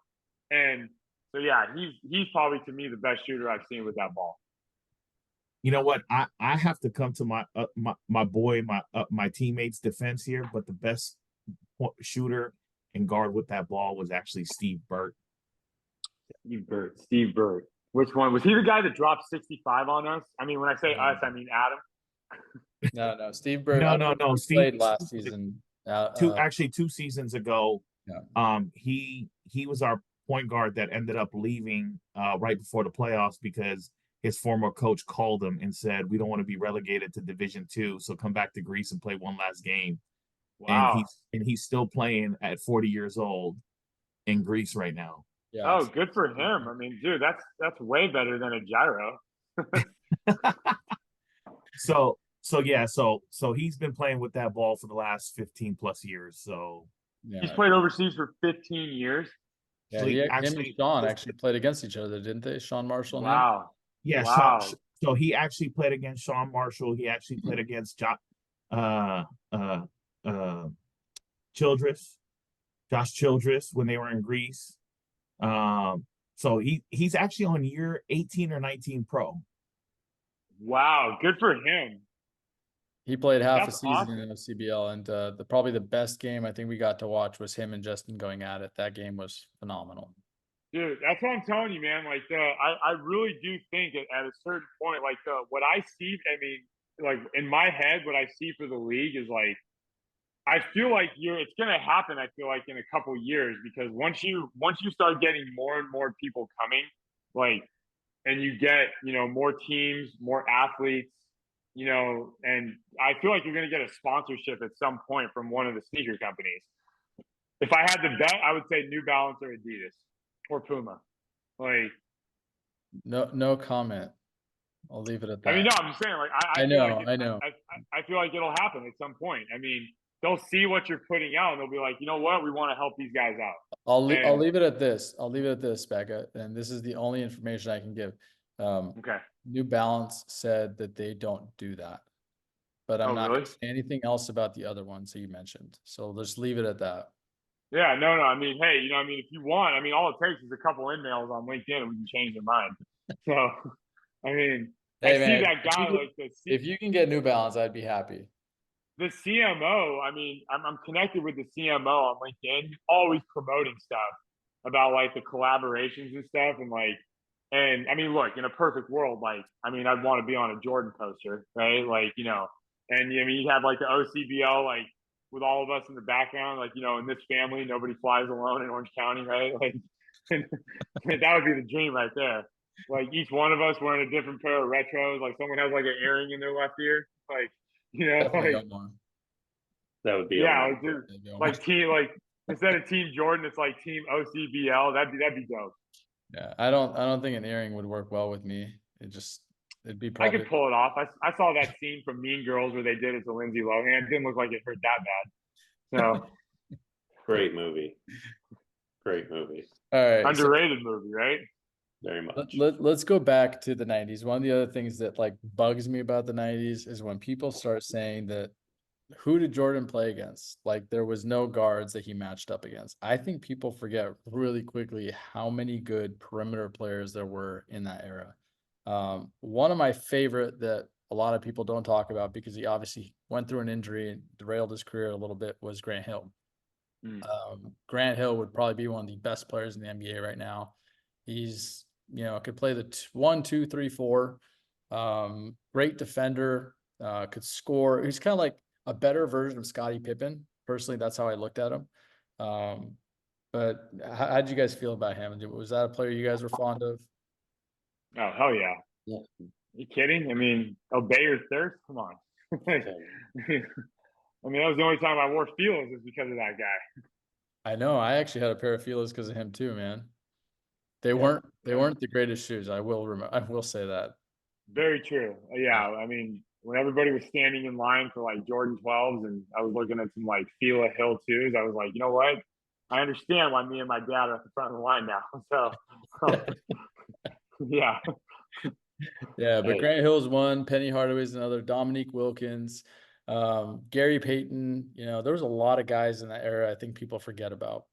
And so yeah, he's probably to me the best shooter I've seen with that ball. You know what? I have to come to my teammates' defense here, but the best shooter and guard with that ball was actually Steve Burt. Steve Burt. Which one? Was he the guy that dropped 65 on us? I mean, when I say us, I mean Adam. No. Steve Burt. No. Steve played last season. 2 seasons ago. Yeah. He was our point guard that ended up leaving right before the playoffs because his former coach called him and said, "We don't want to be relegated to Division II, so come back to Greece and play one last game." Wow. And he's still playing at 40 years old in Greece right now. Yeah. Oh, good for him. I mean, dude, that's way better than a gyro. So he's been playing with that ball for the last 15 plus years. So yeah. He's played overseas for 15 years. Yeah, him and Sean actually played against each other, didn't they? Sean Marshall. Wow. And yeah. Wow. So he actually played against Sean Marshall. He actually played against Josh Childress when they were in Greece. So he's actually on year 18 or 19 pro. Wow, good for him. He played half a season in the CBL, and probably the best game I think we got to watch was him and Justin going at it. That game was phenomenal. Dude, that's what I'm telling you, man. Like, I really do think at a certain point, like what I see, I mean, like in my head, what I see for the league is like, I feel like it's going to happen. I feel like in a couple of years, because once you start getting more and more people coming, like, and you get, you know, more teams, more athletes, you know, and I feel like you're going to get a sponsorship at some point from one of the sneaker companies. If I had to bet, I would say New Balance or Adidas or Puma. Like, no comment. I'll leave it at that. I mean, no, I'm just saying, like, I know. I feel like it'll happen at some point. I mean, they'll see what you're putting out and they'll be like, you know what, we want to help these guys out. I'll leave it at this. Bagga, and this is the only information I can give. Okay. New Balance said that they don't do that, but I'm not saying anything else about the other ones that you mentioned. So just leave it at that. Yeah, no. I mean, hey, you know, I mean, if you want, I mean, all it takes is a couple emails on LinkedIn and we can change your mind. So, I mean, hey, I man, see that guy like this. If you can get New Balance, I'd be happy. The CMO, I mean, I'm connected with the CMO on LinkedIn, always promoting stuff about like the collaborations and stuff. And I mean, look, in a perfect world, like, I mean, I'd want to be on a Jordan poster, right? Like, you know, and I mean, you have like the OCBL, like with all of us in the background, like, you know, in this family, nobody flies alone in Orange County, right? Like, that would be the dream right there. Like each one of us wearing a different pair of retros, like someone has like an earring in their left ear, like, you know, like, that would be like team, like instead of Team Jordan, it's like Team OCBL. That'd be dope. Yeah, I don't think an earring would work well with me. It'd be probably. I could pull it off. I saw that scene from Mean Girls where they did it to Lindsay Lohan. It didn't look like it hurt that bad. So great movie. Great movie. All right. Underrated movie, right? Very much. Let's go back to the 90s. One of the other things that like bugs me about the 90s is when people start saying that who did Jordan play against? Like there was no guards that he matched up against. I think people forget really quickly how many good perimeter players there were in that era. One of my favorite that a lot of people don't talk about because he obviously went through an injury and derailed his career a little bit was Grant Hill. Grant Hill would probably be one of the best players in the NBA right now. He's, you know, could play the 1, 2, 3, 4. Great defender, could score. He's kind of like a better version of Scottie Pippen. Personally, that's how I looked at him. But how did you guys feel about him? Was that a player you guys were fond of? Oh, hell yeah. Are you kidding? I mean, obey your thirst? Come on. I mean, that was the only time I wore Steelers is because of that guy. I know. I actually had a pair of Fila's because of him too, man. They weren't the greatest shoes. I will say that. Very true. Yeah, I mean, when everybody was standing in line for like Jordan 12s, and I was looking at some like Fila Hill 2s, I was like, you know what? I understand why me and my dad are at the front of the line now. So, yeah. Yeah, but Hey, Grant Hill's one, Penny Hardaway's another, Dominique Wilkins, Gary Payton. You know, there was a lot of guys in that era I think people forget about.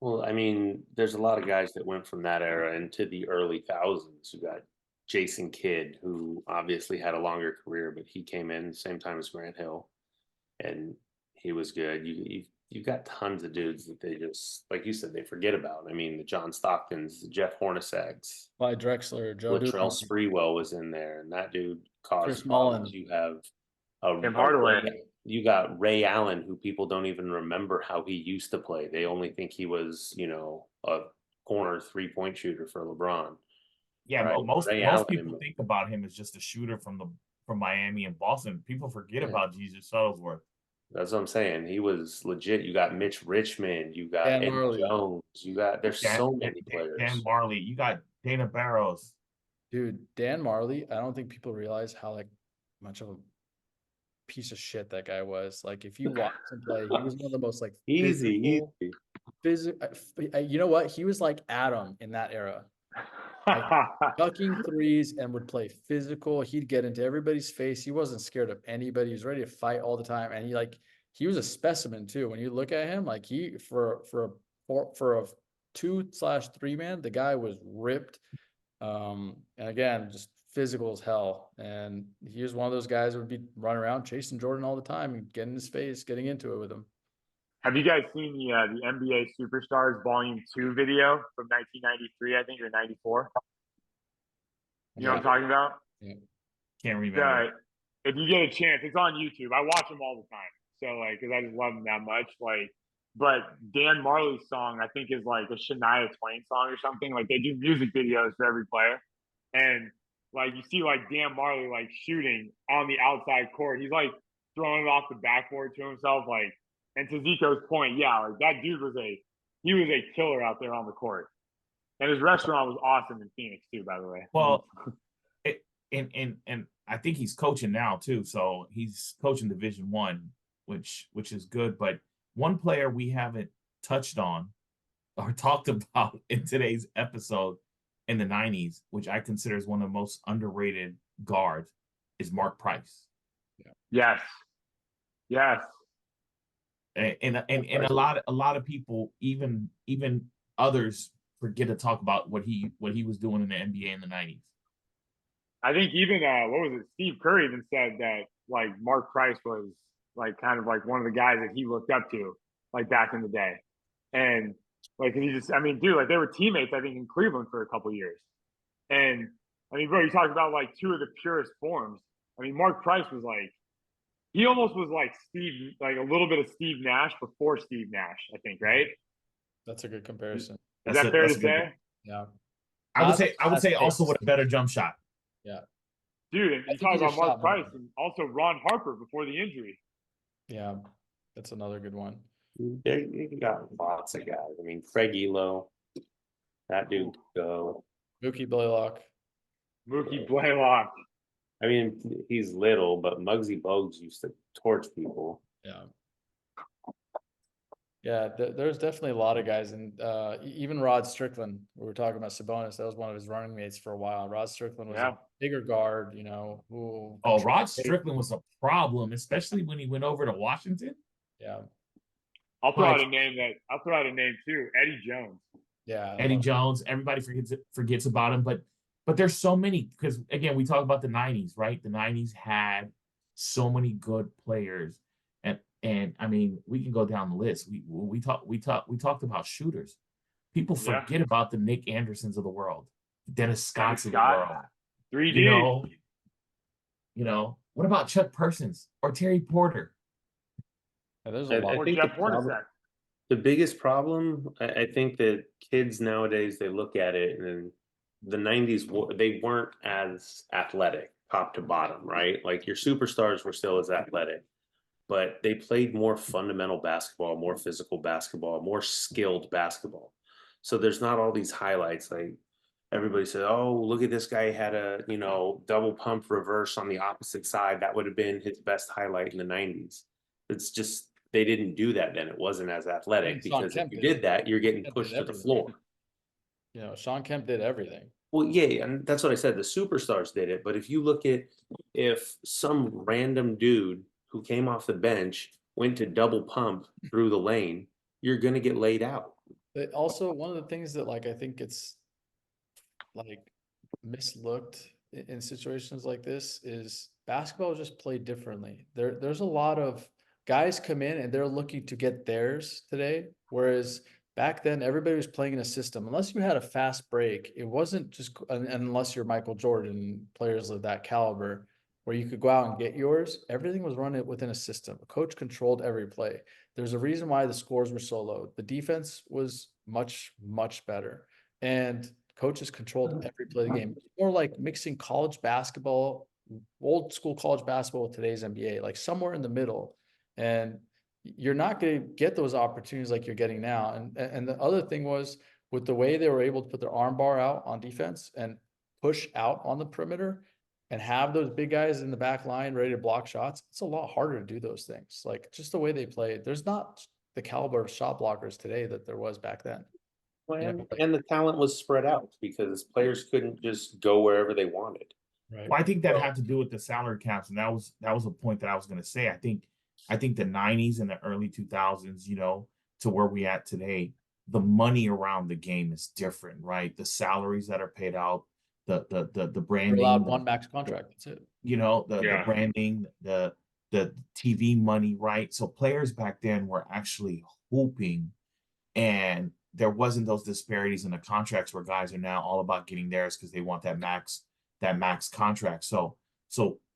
well, I mean, there's a lot of guys that went from that era into the early thousands. You got Jason Kidd, who obviously had a longer career, but he came in same time as Grant Hill, and he was good. You got tons of dudes that they just, like you said, they forget about. I mean, the John Stocktons, the Jeff Hornaceks, Clyde Drexler, Joe Latrell Dumars, Sprewell was in there, and that dude Chris caused Mullen. problems. You have Tim Hardaway. You got Ray Allen, who people don't even remember how he used to play. They only think he was, a corner 3-point shooter for LeBron. Yeah, Right? most Ray most Allen, people think about him as just a shooter from Miami and Boston. People forget yeah, about Jesus Shuttlesworth. that's what I'm saying. He was legit. You got Mitch Richmond, you got Dan Eddie Marley. Jones, there's Dan, so Dan, many Dan players. Marley. You got Dana Barrows. Dude, Dan Marley, I don't think people realize how like much of a piece of shit that guy was. Like if you watch him play, he was one of the most like Easy, easy. you know what? He was like Adam in that era. Like ducking threes and would play physical. He'd get into everybody's face. He wasn't scared of anybody. He was ready to fight all the time. And he was a specimen too. When you look at him, like he for a 2/3 man, the guy was ripped. And again, just physical as hell. And he was one of those guys that would be running around chasing Jordan all the time and getting in his face, getting into it with him. Have you guys seen the NBA Superstars Volume 2 video from 1993, I think, or 94? You know what I'm talking about? Yeah. Can't remember. If you get a chance, it's on YouTube. I watch them all the time. So, like, because I just love them that much. Like, but Dan Marley's song, I think, is like a Shania Twain song or something. Like, they do music videos for every player. And, like, you see, like, Dan Marley, like, shooting on the outside court. He's, like, throwing it off the backboard to himself. Like, and to Zico's point, yeah, like, that dude was a killer out there on the court. And his restaurant was awesome in Phoenix, too, by the way. Well, and I think he's coaching now too. So he's coaching Division 1, which is good. But one player we haven't touched on or talked about in today's episode in the 90s, which I consider is one of the most underrated guards, is Mark Price. Yes. Yes. And a lot of people, even others, forget to talk about what he was doing in the NBA in the 90s. I think even what was it? Steve Curry even said that like Mark Price was like kind of like one of the guys that he looked up to like back in the day, and like he just I mean, dude, like they were teammates I think in Cleveland for a couple of years, and I mean, bro, you talked about like two of the purest forms. I mean, Mark Price was like he almost was like Steve, like a little bit of Steve Nash before Steve Nash, I think, right? That's a good comparison. Is that fair to say? Yeah. I would say also with a better jump shot. Yeah. Dude, and you talk about Mark Price and also Ron Harper before the injury. Yeah, that's another good one. You got lots of guys. I mean, Craig Elo, that dude could go. Mookie Blaylock. Mookie Blaylock. I mean, he's little, but Muggsy Bogues used to torch people. Yeah. Yeah, there's definitely a lot of guys, and even Rod Strickland. We were talking about Sabonis. That was one of his running mates for a while. Rod Strickland was a bigger guard, you know. Rod Strickland was a problem, especially when he went over to Washington. Yeah. I'll throw out a name too. Eddie Jones. Yeah. Eddie Jones. Everybody forgets about him, but there's so many because again, we talk about the 90s, right? The 90s had so many good players. And I mean, we can go down the list. We talked about shooters. People forget about the Nick Andersons of the world, Dennis Scotts of the world. 3D. You know, what about Chuck Persons or Terry Porter? Yeah, there's a lot. Or Jeff Hornacek. The biggest problem, I think that kids nowadays, they look at it and the 90s, they weren't as athletic top to bottom, right? Like your superstars were still as athletic. but they played more fundamental basketball, more physical basketball, more skilled basketball. So there's not all these highlights like everybody said, oh, look at this guy had a, double pump reverse on the opposite side. That would have been his best highlight in the 90s. It's just they didn't do that then. It wasn't as athletic, Sean because if Kemp you did. did that, you're getting Kemp did pushed to the everything. floor. Sean Kemp did everything. Well, yeah, and that's what I said. The superstars did it. But if you look at if some random dude who came off the bench went to double pump through the lane, you're going to get laid out. But also, one of the things that I think it's mislooked in situations like this is basketball is just played differently. There's a lot of guys come in and they're looking to get theirs today, whereas back then everybody was playing in a system. Unless you had a fast break, it wasn't just unless you're Michael Jordan, players of that caliber, where you could go out and get yours. Everything was run within a system. A coach controlled every play. There's a reason why the scores were so low. The defense was much, much better. And coaches controlled every play of the game. It's more like mixing college basketball, old school college basketball with today's NBA, like somewhere in the middle. And you're not going to get those opportunities like you're getting now. And the other thing was with the way they were able to put their arm bar out on defense and push out on the perimeter and have those big guys in the back line ready to block shots, it's a lot harder to do those things. Like just the way they play. There's not the caliber of shot blockers today that there was back then. And the talent was spread out because players couldn't just go wherever they wanted. Right. Well, I think that had to do with the salary caps, and that was a point that I was going to say. I think the 90s and the early 2000s, to where we at today, the money around the game is different, right? The salaries that are paid out, the branding, you're allowed one max contract. That's it. The branding, the TV money, right? So players back then were actually hooping, and there wasn't those disparities in the contracts where guys are now all about getting theirs because they want that max contract. So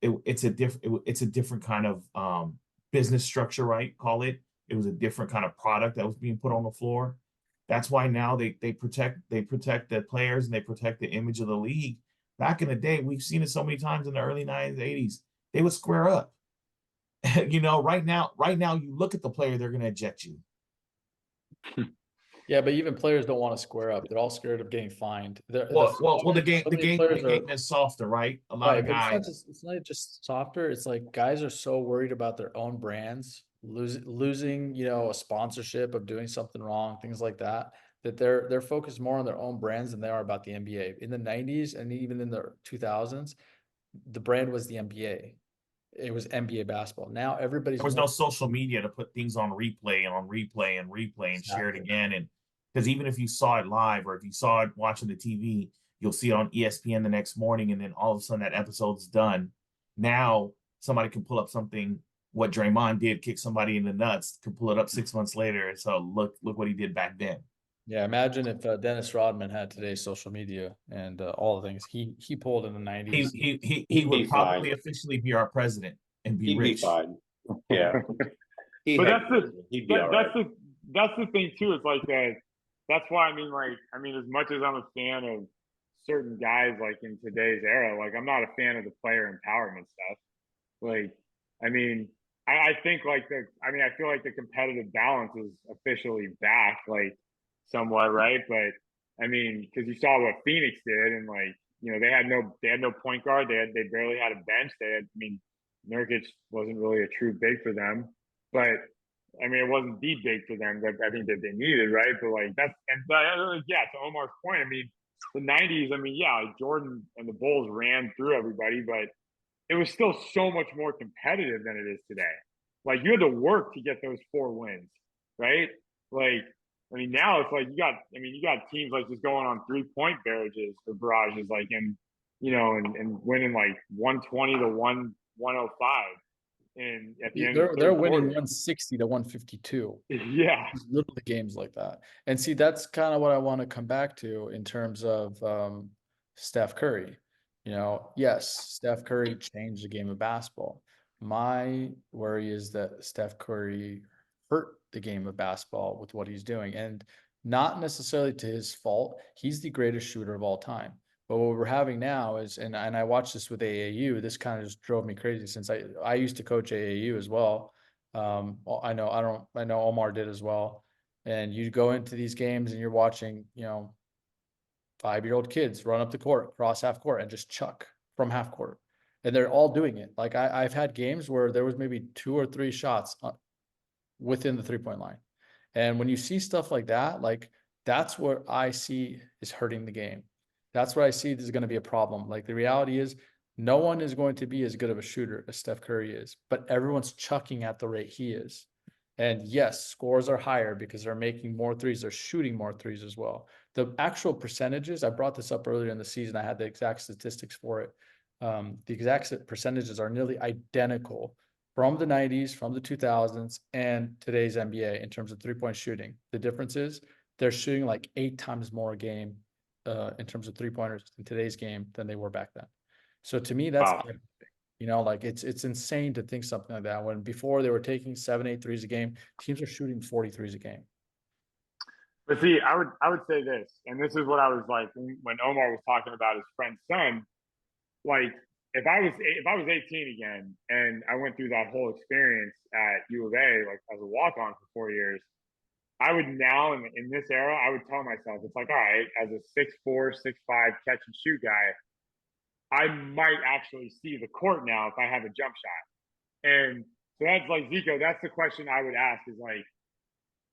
it's a different kind of business structure, right? Call it. It was a different kind of product that was being put on the floor. That's why now they protect the players and they protect the image of the league. Back in the day, we've seen it so many times in the early 90s, 80s. They would square up. Right now, you look at the player, they're going to eject you. Yeah, but even players don't want to square up. They're all scared of getting fined. The game is softer, right? A lot of guys. It's not just softer. It's like guys are so worried about their own brands losing, a sponsorship of doing something wrong, things like that. That they're focused more on their own brands than they are about the NBA. In the 90s and even in the 2000s, the brand was the NBA. It was NBA basketball. Now everybody's there was no social media to put things on replay and share it again. And because even if you saw it live or if you saw it watching the TV, you'll see it on ESPN the next morning, and then all of a sudden that episode's done. Now somebody can pull up something. What Draymond did, kick somebody in the nuts, could pull it up 6 months later. And so look what he did back then. Yeah, imagine if Dennis Rodman had today's social media and all the things he pulled in the 90s. He would probably officially be our president and be rich. Be fine. Yeah. But that's the thing too. It's like that. That's why as much as I'm a fan of certain guys like in today's era, like I'm not a fan of the player empowerment stuff. I think I feel like the competitive balance is officially back, somewhat, right? But because you saw what Phoenix did, and they had no point guard. They barely had a bench. Nurkic wasn't really a true big for them, but it wasn't the big for them that I think that they needed, right? But to Omar's point, the 90s, Jordan and the Bulls ran through everybody, but it was still so much more competitive than it is today. You had to work to get those 4 wins, right? Now it's you got teams just going on 3-point barrages or barrages, and winning 120 to 105. And at the end, they're winning 160 to 152. Yeah, literally games like that. And see, that's kind of what I want to come back to in terms of Steph Curry. Yes, Steph Curry changed the game of basketball. My worry is that Steph Curry hurt the game of basketball with what he's doing, and not necessarily to his fault. He's the greatest shooter of all time. But what we're having now is, and I watched this with AAU, this kind of just drove me crazy since I used to coach AAU as well. I know Omar did as well. And you go into these games and you're watching, 5-year-old kids run up the court, cross half court, and just chuck from half court. And they're all doing it. Like I've had games where there was maybe 2 or 3 shots within the 3-point line. And when you see stuff like that, like that's what I see is hurting the game. That's what I see is going to be a problem. Like the reality is no one is going to be as good of a shooter as Steph Curry is, but everyone's chucking at the rate he is. And yes, scores are higher because they're making more threes. They're shooting more threes as well. The actual percentages, I brought this up earlier in the season. I had the exact statistics for it. The exact percentages are nearly identical from the 90s, from the 2000s, and today's NBA in terms of 3-point shooting. The difference is they're shooting like 8 times more a game in terms of 3-pointers in today's game than they were back then. So to me, that's Wow. like it's insane to think something like that when before they were taking 7-8 threes a game, teams are shooting 40 threes a game. But see, I would say this, and this is what I was like when Omar was talking about his friend's son. Like, if I was 18 again and I went through that whole experience at U of A, like as a walk on for 4 years, I would now in this era, I would tell myself, it's like, all right, as a 6'4", 6'5" catch and shoot guy, I might actually see the court now if I have a jump shot. And so that's like Zico. That's the question I would ask is like,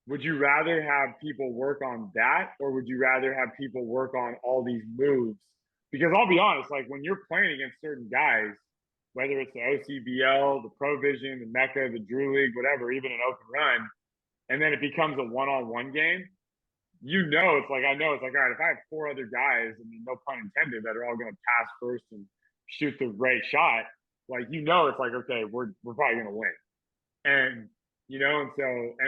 would you rather have people work on that or would you rather have people work on all these moves? Because I'll be honest, like when you're playing against certain guys, whether it's the OCBL, the Provision, the Mecca, the Drew League, whatever, even an open run, and then it becomes a one-on-one game, it's like, I know it's like, all right, if I have 4 other guys, I mean, no pun intended, that are all going to pass first and shoot the right shot, like, it's like, okay, we're probably going to win. And and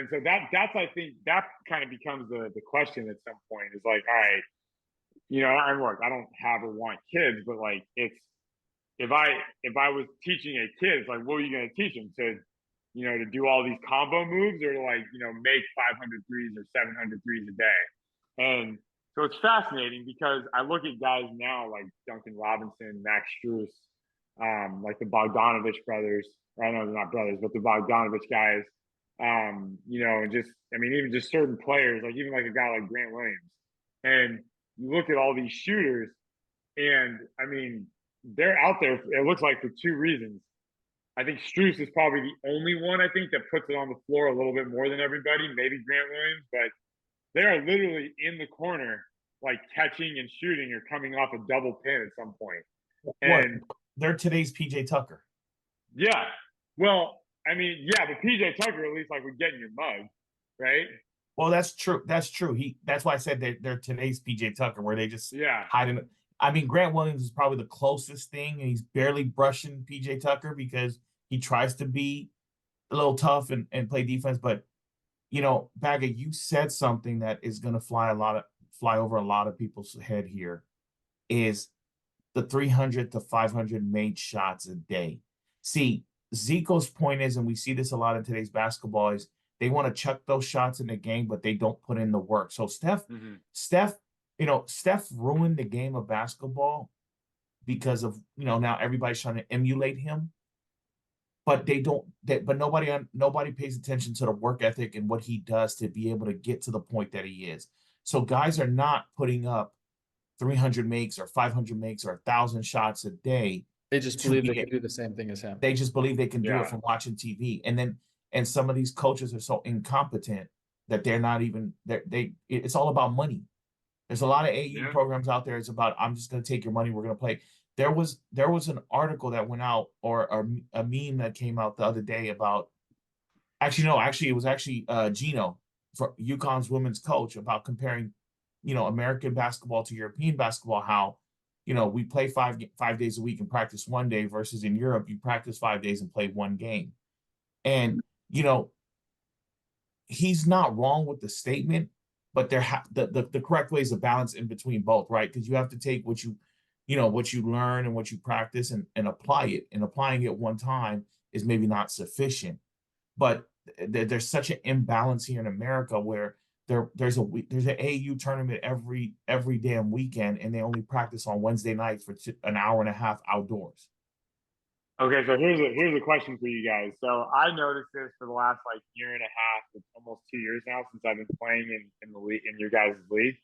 so that's I think that kind of becomes the question at some point is like, all right, and look, I don't have or want kids, but like it's if I was teaching a kid, it's like, what are you going to teach them to do all these combo moves or to like make 500 threes or 700 threes a day? And so it's fascinating because I look at guys now like Duncan Robinson, Max Strus, like the Bogdanovich brothers. I know they're not brothers, but the Bogdanovich guys. And just I mean, even just certain players, like even like a guy like Grant Williams. And you look at all these shooters, and I mean, they're out there. It looks like for 2 reasons. I think Strus is probably the only one I think that puts it on the floor a little bit more than everybody. Maybe Grant Williams, but they are literally in the corner, like catching and shooting or coming off a double pin at some point. And they're today's PJ Tucker. Yeah. Well, I mean, yeah, but PJ Tucker at least like would get in your mug, right? Well, that's true. That's true. That's why I said they're today's PJ Tucker, where they just hide in. I mean, Grant Williams is probably the closest thing, and he's barely brushing PJ Tucker because he tries to be a little tough and play defense. But Bagga, you said something that is going to fly over a lot of people's head here, is the 300 to 500 made shots a day. See, Zico's point is, and we see this a lot in today's basketball, is they want to chuck those shots in the game, but they don't put in the work. So Steph ruined the game of basketball because of, now everybody's trying to emulate him, but nobody pays attention to the work ethic and what he does to be able to get to the point that he is. So guys are not putting up 300 makes or 500 makes or 1,000 shots a day. They just believe they can do the same thing as him. They just believe they can do it from watching TV. And some of these coaches are so incompetent that they're not even it's all about money. There's a lot of AU programs out there. It's about, I'm just going to take your money. We're going to play. There was an article that went out or a meme that came out the other day about, it was Gino, for UConn's women's coach, about comparing, American basketball to European basketball, how, we play 5 days a week and practice 1 day versus in Europe, you practice 5 days and play 1 game. And, he's not wrong with the statement, but the correct way is a balance in between both, right? Because you have to take what you learn and what you practice and apply it. And applying it one time is maybe not sufficient. But there's such an imbalance here in America where there's an AAU tournament every damn weekend, and they only practice on Wednesday nights for an hour and a half outdoors. Okay, so here's a question for you guys. So I noticed this for the last like year and a half, it's almost 2 years now since I've been playing in the league in your guys' league.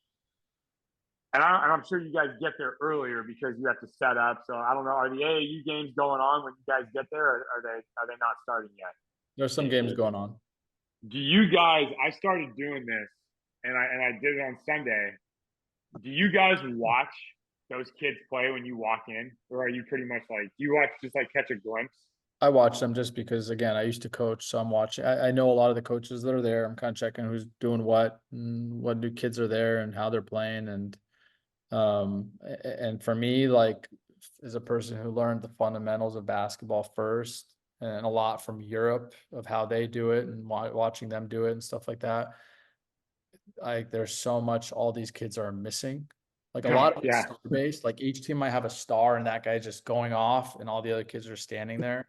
And I'm sure you guys get there earlier because you have to set up. So I don't know, are the AAU games going on when you guys get there, or are they not starting yet? There's some games going on. Do you guys? I started doing this, and I did it on Sunday. Do you guys watch those kids play when you walk in, or are you pretty much like, do you watch just like catch a glimpse? I watch them just because, again, I used to coach, so I'm watching. I know a lot of the coaches that are there. I'm kind of checking who's doing what, and what new kids are there, and how they're playing. And for me, like, as a person who learned the fundamentals of basketball first, and a lot from Europe of how they do it, and watching them do it and stuff like that, like, there's so much all these kids are missing. Like, a lot of it's Yeah, star based. Like, each team might have a star, and that guy's just going off, and all the other kids are standing there.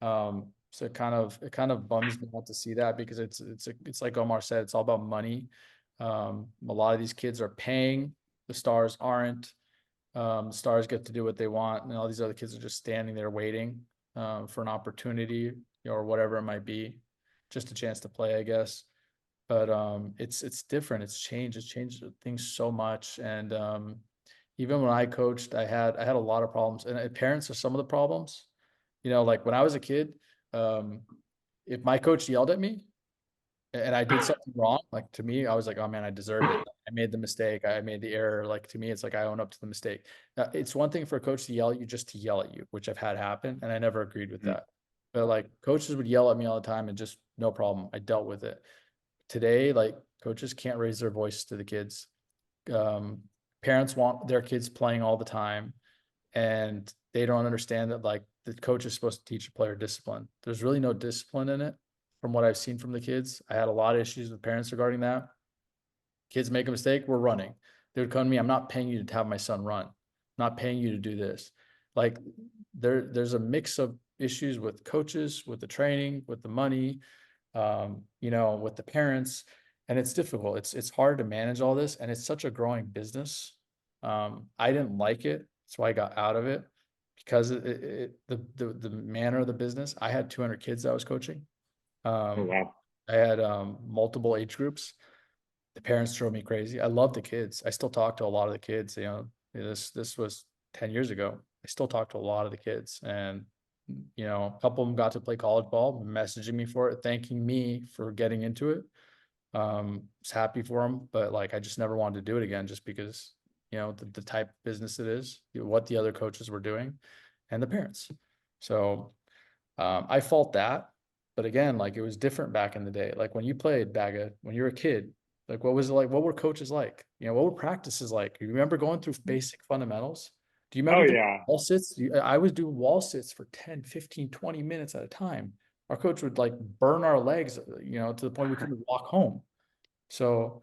So it kind of bums me out to see that, because it's like Omar said, it's all about money. A lot of these kids are paying, the stars aren't. The stars get to do what they want, and all these other kids are just standing there waiting for an opportunity, or whatever it might be, just a chance to play, I guess. But it's different. It's changed things so much. And even when I coached, I had a lot of problems, and parents are some of the problems. Like, when I was a kid, um, if my coach yelled at me and I did something wrong, like, to me, I was like, oh man, I deserved it. I made the mistake. I made the error. Like, to me, it's like I own up to the mistake. It's one thing for a coach to yell at you just to yell at you, which I've had happen, and I never agreed with that. But like, coaches would yell at me all the time, and just no problem. I dealt with it. Today, like, coaches can't raise their voice to the kids. Um, Parents want their kids playing all the time, and they don't understand that, like, the coach is supposed to teach a player discipline. There's really no discipline in it from what I've seen from the kids. I had a lot of issues with parents regarding that. Kids make a mistake, we're running. They would come to me, I'm not paying you to have my son run. I'm not paying you to do this. Like, there's a mix of issues with coaches, with the training, with the money, with the parents, and it's difficult. It's hard to manage all this, and it's such a growing business. I didn't like it. That's why I got out of it, because the manner of the business. I had 200 kids I was coaching. oh Um, wow. I had multiple age groups. The parents drove me crazy. I love the kids. I still talk to a lot of the kids. This was 10 years ago. I still talk to a lot of the kids, and a couple of them got to play college ball, messaging me for it, thanking me for getting into it. Was happy for them, but like, I just never wanted to do it again, just because the type of business it is, what the other coaches were doing, and the parents. So I fault that. But again, like, it was different back in the day. Like, when you played Bagga, when you were a kid, like, what was it like? What were coaches like? What were practices like? You remember going through basic fundamentals? Do you Oh remember doing yeah. wall sits? I was doing wall sits for 10, 15, 20 minutes at a time. Our coach would, like, burn our legs, to the point we couldn't walk home. So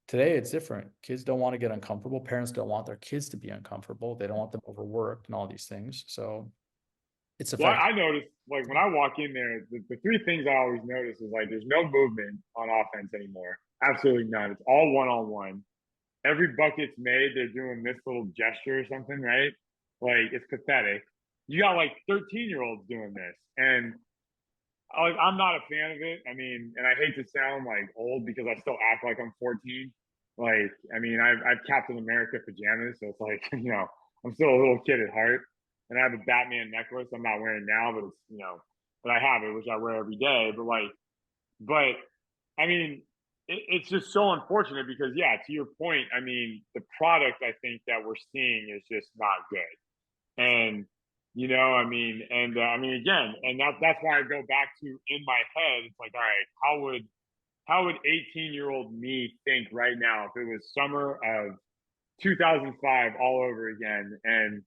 today it's different. Kids don't want to get uncomfortable. Parents don't want their kids to be uncomfortable. They don't want them overworked and all these things. So it's Well, affecting. I noticed like when I walk in there, the three things I always notice is like there's no movement on offense anymore. Absolutely none. It's all one on one. Every bucket's made, they're doing this little gesture or something, right? Like it's pathetic. You got like 13-year-olds doing this, and like I'm not a fan of it. I mean, and I hate to sound like old because I still act like I'm 14. Like, I mean, I've Captain America pajamas, so it's like I'm still a little kid at heart, and I have a Batman necklace I'm not wearing now, but but I have it, which I wear every day. But I mean, it's just so unfortunate because, yeah, to your point, I mean, the product I think that we're seeing is just not good. And, I mean, and I mean, again, and that's why I go back to in my head, it's like, all right, how would 18-year-old me think right now if it was summer of 2005 all over again? And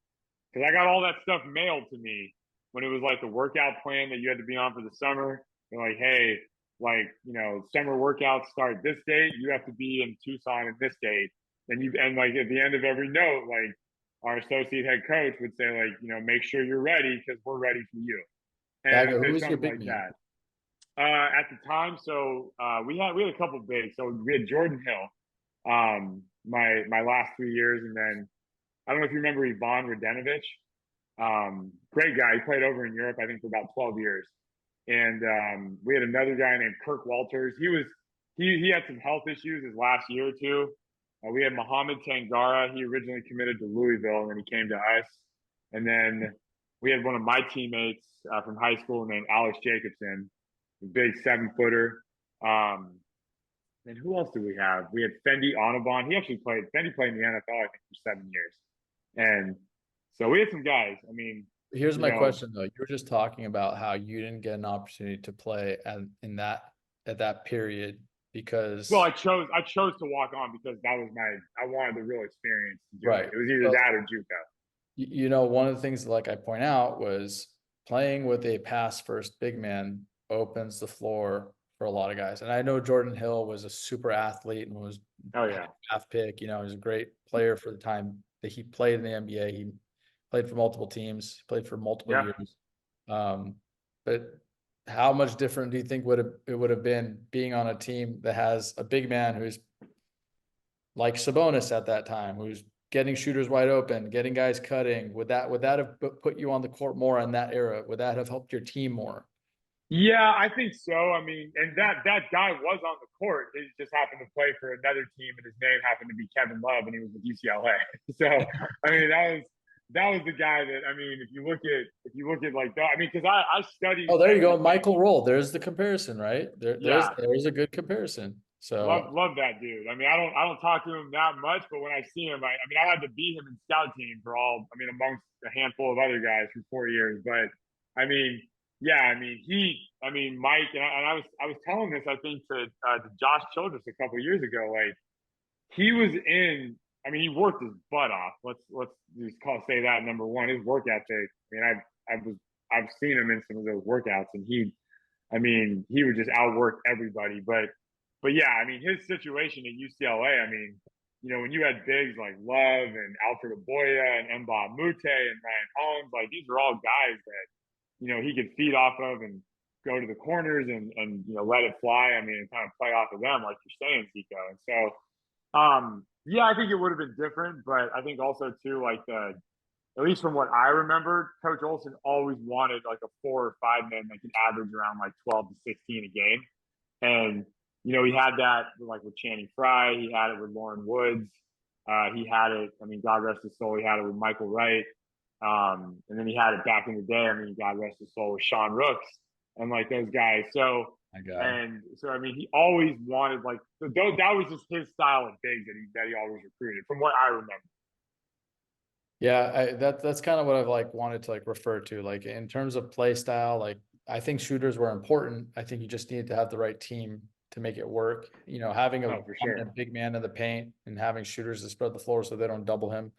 because I got all that stuff mailed to me when it was like the workout plan that you had to be on for the summer. They're like, hey, like, summer workouts start this date. You have to be in Tucson at this date. And like at the end of every note, like our associate head coach would say, like, make sure you're ready because we're ready for you. And it Bagga, would who say was your something big like man? that. At the time, so we had a couple bigs. So we had Jordan Hill, my last 3 years, and then I don't know if you remember Ivan Radenovich. Great guy. He played over in Europe, I think, for about 12 years. And we had another guy named Kirk Walters. He had some health issues his last year or two. We had Mohamed Tangara. He originally committed to Louisville, and then he came to us. And then we had one of my teammates from high school named Alex Jacobson, a big 7-footer. And who else do we have? We had Fendi Onabon. Fendi played in the NFL, I think, for 7 years. And so we had some guys. I mean, Here's my question though. You were just talking about how you didn't get an opportunity to play at that period because I chose to walk on because I wanted the real experience to do right. it. It was either that or JUCO. One of the things like I point out was playing with a pass first big man opens the floor for a lot of guys. And I know Jordan Hill was a super athlete and was draft pick. He was a great player for the time that he played in the NBA. He played for multiple teams, played for multiple years. But how much different do you think it would have been being on a team that has a big man who's like Sabonis at that time, who's getting shooters wide open, getting guys cutting? Would that have put you on the court more in that era? Would that have helped your team more? Yeah, I think so. I mean, and that guy was on the court. He just happened to play for another team, and his name happened to be Kevin Love, and he was with UCLA. So, I mean, that was the guy that, I mean, if you look at like that, I mean, because I studied. Oh, there you go, Michael Roll. There's the comparison, right? There's a good comparison. So love that dude. I mean, I don't talk to him that much, but when I see him, I mean, I had to beat him in scout team amongst a handful of other guys for 4 years. But I mean, yeah, Mike, and I was telling this, I think, to Josh Childress a couple of years ago. Like, he was in. I mean, he worked his butt off. Let's just say that number one. His work ethic. I mean, I've seen him in some of those workouts, and he would just outwork everybody. But yeah, I mean, his situation at UCLA. I mean, when you had bigs like Love and Alfred Aboya and Mbah Mute and Ryan Hollins, like, these are all guys that he could feed off of and go to the corners and let it fly. I mean, and kind of play off of them, like you're saying, Zico. And so, yeah, I think it would have been different, but I think also too, like, at least from what I remember, Coach Olson always wanted like a 4 or 5 man that could average around like 12 to 16 a game. And he had that like with Channing Frye, he had it with Lauren Woods, he had it. I mean, God rest his soul, he had it with Michael Wright. And then he had it back in the day. I mean, God rest his soul, with Sean Rooks and like those guys. So, I mean, he always wanted that was just his style of bigs that he always recruited, from what I remember. Yeah, that's kind of what I've like wanted to like refer to, like in terms of play style. Like, I think shooters were important. I think you just needed to have the right team to make it work. Having a big man in the paint and having shooters to spread the floor so they don't double him,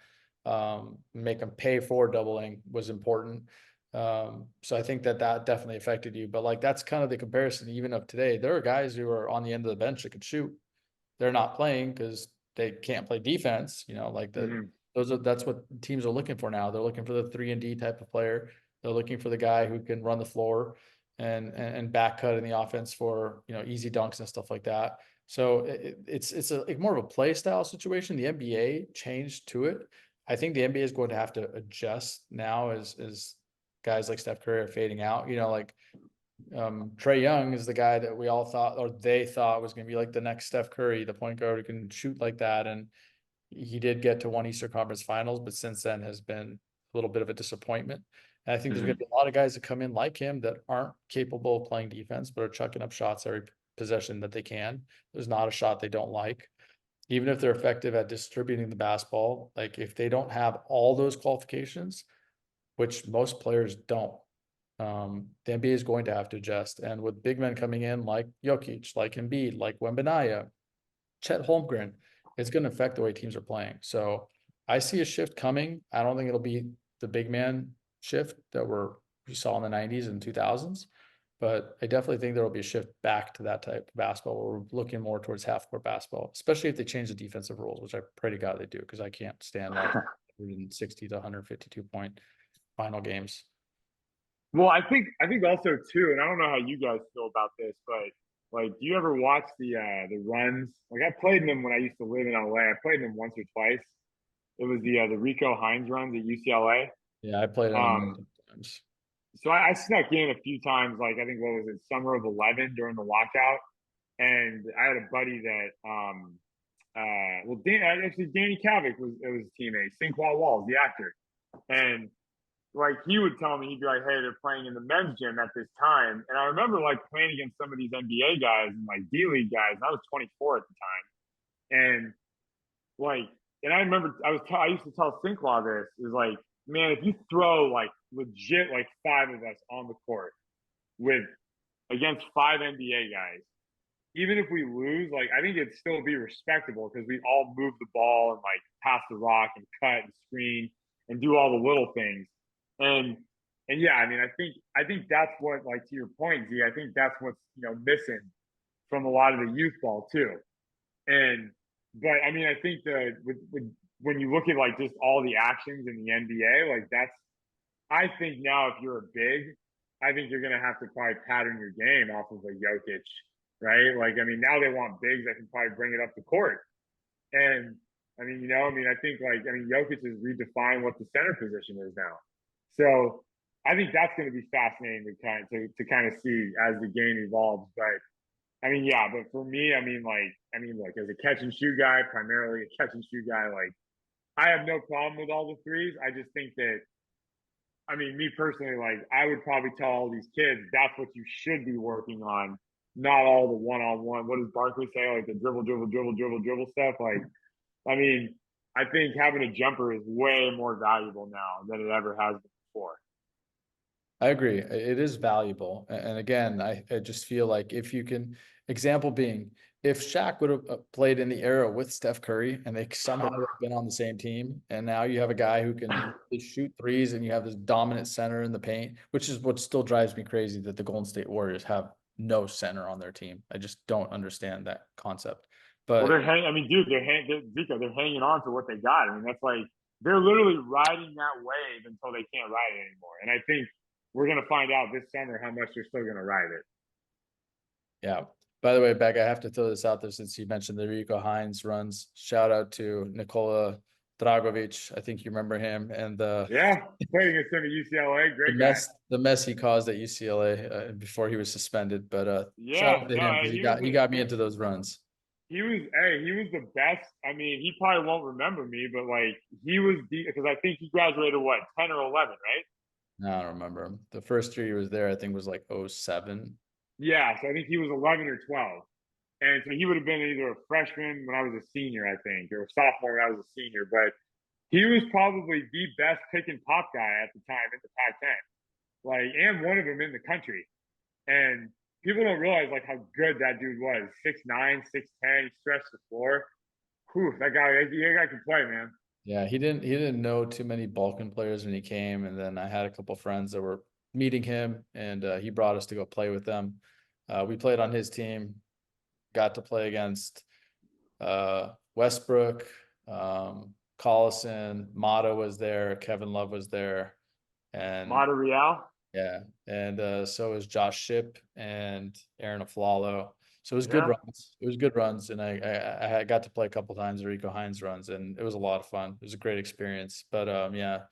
make them pay for doubling was important. So I think that definitely affected you. But like, that's kind of the comparison even of today. There are guys who are on the end of the bench that could shoot. They're not playing because they can't play defense. That's what teams are looking for now. They're looking for the 3-and-D type of player. They're looking for the guy who can run the floor and back cut in the offense for easy dunks and stuff like that. So it's more of a play style situation. The NBA changed to it. I think the NBA is going to have to adjust now as guys like Steph Curry are fading out. Trae Young is the guy that we all thought, or they thought, was going to be like the next Steph Curry, the point guard who can shoot like that. And he did get to one Eastern Conference Finals, but since then has been a little bit of a disappointment. And I think there's going to be a lot of guys that come in like him that aren't capable of playing defense, but are chucking up shots every possession that they can. There's not a shot they don't like. Even if they're effective at distributing the basketball, like if they don't have all those qualifications, which most players don't, the NBA is going to have to adjust. And with big men coming in like Jokic, like Embiid, like Wembanyama, Chet Holmgren, it's going to affect the way teams are playing. So I see a shift coming. I don't think it'll be the big man shift that we saw in the 90s and 2000s, but I definitely think there will be a shift back to that type of basketball where we're looking more towards half-court basketball, especially if they change the defensive rules, which I pray to God they do, because I can't stand like 160 to 152 point final games. Well, I think also too, and I don't know how you guys feel about this, but like, do you ever watch the runs? Like, I played in them when I used to live in LA. I played in them once or twice. It was the Rico Hines runs at UCLA. Yeah, I played on him Um, multiple times. so I snuck in a few times, like I think what was it, summer of '11 during the lockout, and I had a buddy that well, actually Danny Kavik was his teammate, Sinqua Walls, the actor, and like he would tell me, he'd be like, "Hey, they're playing in the men's gym at this time," and I remember like playing against some of these NBA guys and like D League guys. And I was 24 at the time, and like, and I remember I used to tell Sinqua this is like, man, if you throw like legit like five of us on the court with against five NBA guys, even if we lose, like I think it'd still be respectable because we all move the ball and like pass the rock and cut and screen and do all the little things. And and yeah, I mean, I think that's what, like to your point, Z. I think that's what's missing from a lot of the youth ball too. And but I mean, I think that when you look at like just all the actions in the NBA, like that's I think now if you're a big, I think you're gonna have to probably pattern your game off of a Jokic, right? Like I mean, now they want bigs that can probably bring it up the court. And I mean, I think like Jokic has redefined what the center position is now. So I think that's going to be fascinating to kind of see as the game evolves. But I mean, yeah, but for me, like as a catch and shoot guy, primarily a catch and shoot guy, like I have no problem with all the threes. I just think that, I mean, me personally, like I would probably tell all these kids that's what you should be working on, not all the one on one. What does Barkley say? Like the dribble, dribble, dribble, dribble, dribble stuff. Like, I mean, I think having a jumper is way more valuable now than it ever has been before. I agree. It is valuable. And again, I just feel like if you can, example being, if Shaq would have played in the era with Steph Curry and they somehow would have been on the same team, and now you have a guy who can shoot threes and you have this dominant center in the paint, which is what still drives me crazy that the Golden State Warriors have no center on their team. I just don't understand that concept. Well, But they're hanging. I mean, dude, they're hanging on to what they got. I mean, that's like they're literally riding that wave until they can't ride it anymore. And I think we're gonna find out this summer how much they're still gonna ride it. yeah. By the way, Beck, I have to throw this out there since you mentioned the Rico Hines runs. Shout out to Nikola Dragovic. I think you remember him and Yeah, played against him at UCLA. Great guy. the mess he caused at UCLA before he was suspended. But shout Yeah, out to him no, because he got me into those runs. he was the best. I mean, he probably won't remember me, but like he was because I think he graduated what 10 or 11, right? No, I don't remember him. The first year he was there, I think was like 07. Yeah, so I think he was 11 or 12. And so he would have been either a freshman when I was a senior, I think, or a sophomore when I was a senior. But he was probably the best pick and pop guy at the time in the Pac-10, like, and one of them in the country. And people don't realize like how good that dude was. 6'9", 6'10", he stretched the floor. Whew, that guy can play, man. Yeah, he didn't know too many Balkan players when he came, and then I had a couple friends that were meeting him, and he brought us to go play with them. We played on his team, got to play against Westbrook, Collison, Mata was there, Kevin Love was there, and Monterreal. yeah, and so was Josh Shipp and Aaron Aflalo. So it was good Yeah. runs. It was good runs, and I got to play a couple times Rico Hines runs, and it was a lot of fun. It was a great experience. But yeah,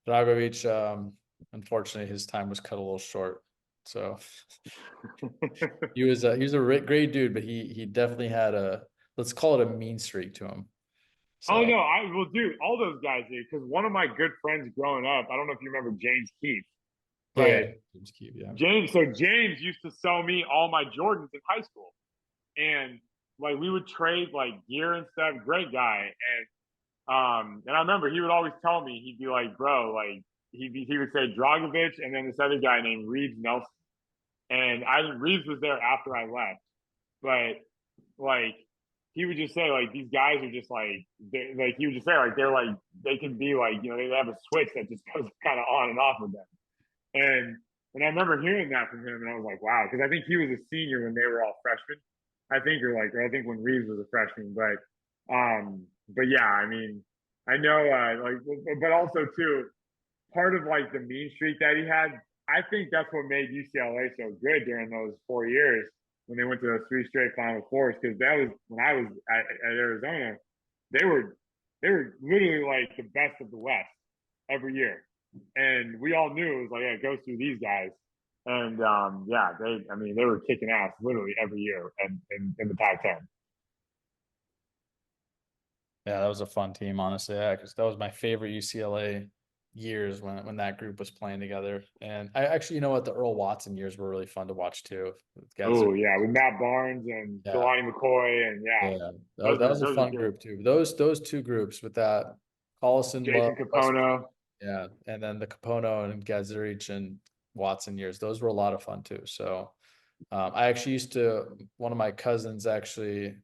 Dragovic, unfortunately, his time was cut a little short. So he was a great dude, but he definitely had a, let's call it a mean streak to him. Oh So no, I will do all those guys did because one of my good friends growing up, I don't know if you remember James Keith, yeah, but James Keep, yeah. James used to sell me all my Jordans in high school. And like we would trade like gear and stuff. Great guy. And I remember he would always tell me, he'd be like, bro, like he would say Dragovic and then this other guy named Reeves Nelson. And Reeves was there after I left. But like he would just say like these guys are just like he would just say like they're like they can be like, they have a switch that just goes kind of on and off with them. And I remember hearing that from him and I was like, wow, because I think he was a senior when they were all freshmen. Or I think when Reeves was a freshman, but yeah, I mean, I know, but also too, part of like the mean streak that he had, I think that's what made UCLA so good during those 4 years when they went to those three straight Final Fours. Because that was when I was at Arizona, they were literally like the best of the West every year. and we all knew it was like, yeah, it goes through these guys. And yeah, they were kicking ass literally every year and in the Pac-10. Yeah, that was a fun team, honestly. Yeah, because that was my favorite UCLA years when that group was playing together. And I actually, you know what, the Earl Watson years were really fun to watch too. Guys, Oh yeah, with Matt Barnes and yeah, Jelani McCoy, and yeah, yeah, that was a those are fun good. group too. Those two groups with that Collison, Love, Jason Capono. yeah, and then the Capono and Gazarich and Watson years. Those were a lot of fun too. So I actually one of my cousins actually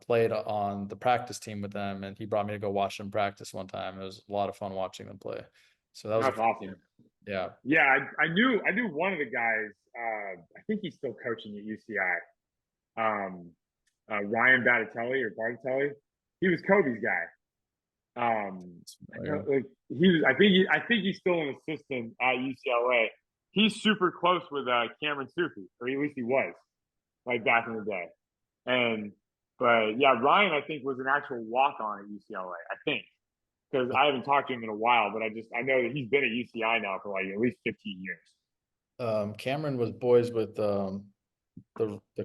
played on the practice team with them, and he brought me to go watch them practice one time. It was a lot of fun watching them play. So that was a That's fun awesome. team. Yeah. Yeah, I knew one of the guys. I think he's still coaching at UCI. Ryan Battitelli or Bartatelli. He was Kobe's guy. Like he was. I think he's still an assistant at UCLA. He's super close with Cameron Sufi, or at least he was, like back in the day. And but yeah, Ryan I think was an actual walk on at UCLA. I think because I haven't talked to him in a while, but I know that he's been at UCI now for like at least 15 years. Cameron was boys with the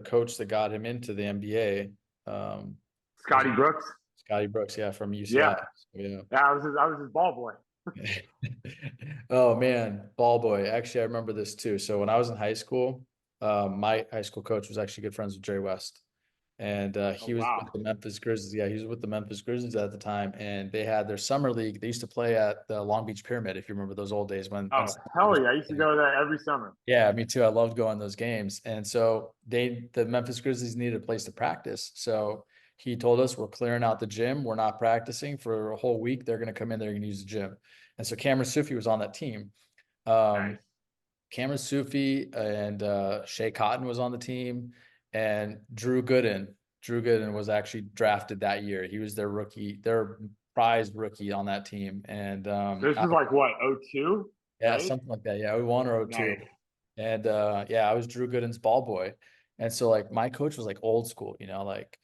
coach that got him into the NBA. Scotty Brooks. Scotty Brooks, yeah, from UCI. Yeah, Yeah. yeah. I was his ball boy. Oh man, ball boy. Actually, I remember this too. So when I was in high school, my high school coach was actually good friends with Jerry West. And Oh he was wow. with the Memphis Grizzlies. Yeah, he was with the Memphis Grizzlies at the time. And they had their summer league. They used to play at the Long Beach Pyramid, if you remember those old days when Oh hell yeah! I used to go there every summer. yeah, me too. I loved going to those games. And so the Memphis Grizzlies needed a place to practice. So he told us, we're clearing out the gym. We're not practicing for a whole week. They're going to come in, they're going to use the gym. And so Cameron Sufi was on that team. Nice. Cameron Sufi and Shea Cotton was on the team, and Drew Gooden. Drew Gooden was actually drafted that year. He was their rookie, their prized rookie on that team. And This was like what, 02, yeah, right? something like that. Yeah, we won or 02. Nice. And yeah, I was Drew Gooden's ball boy. And so like my coach was like old school, like,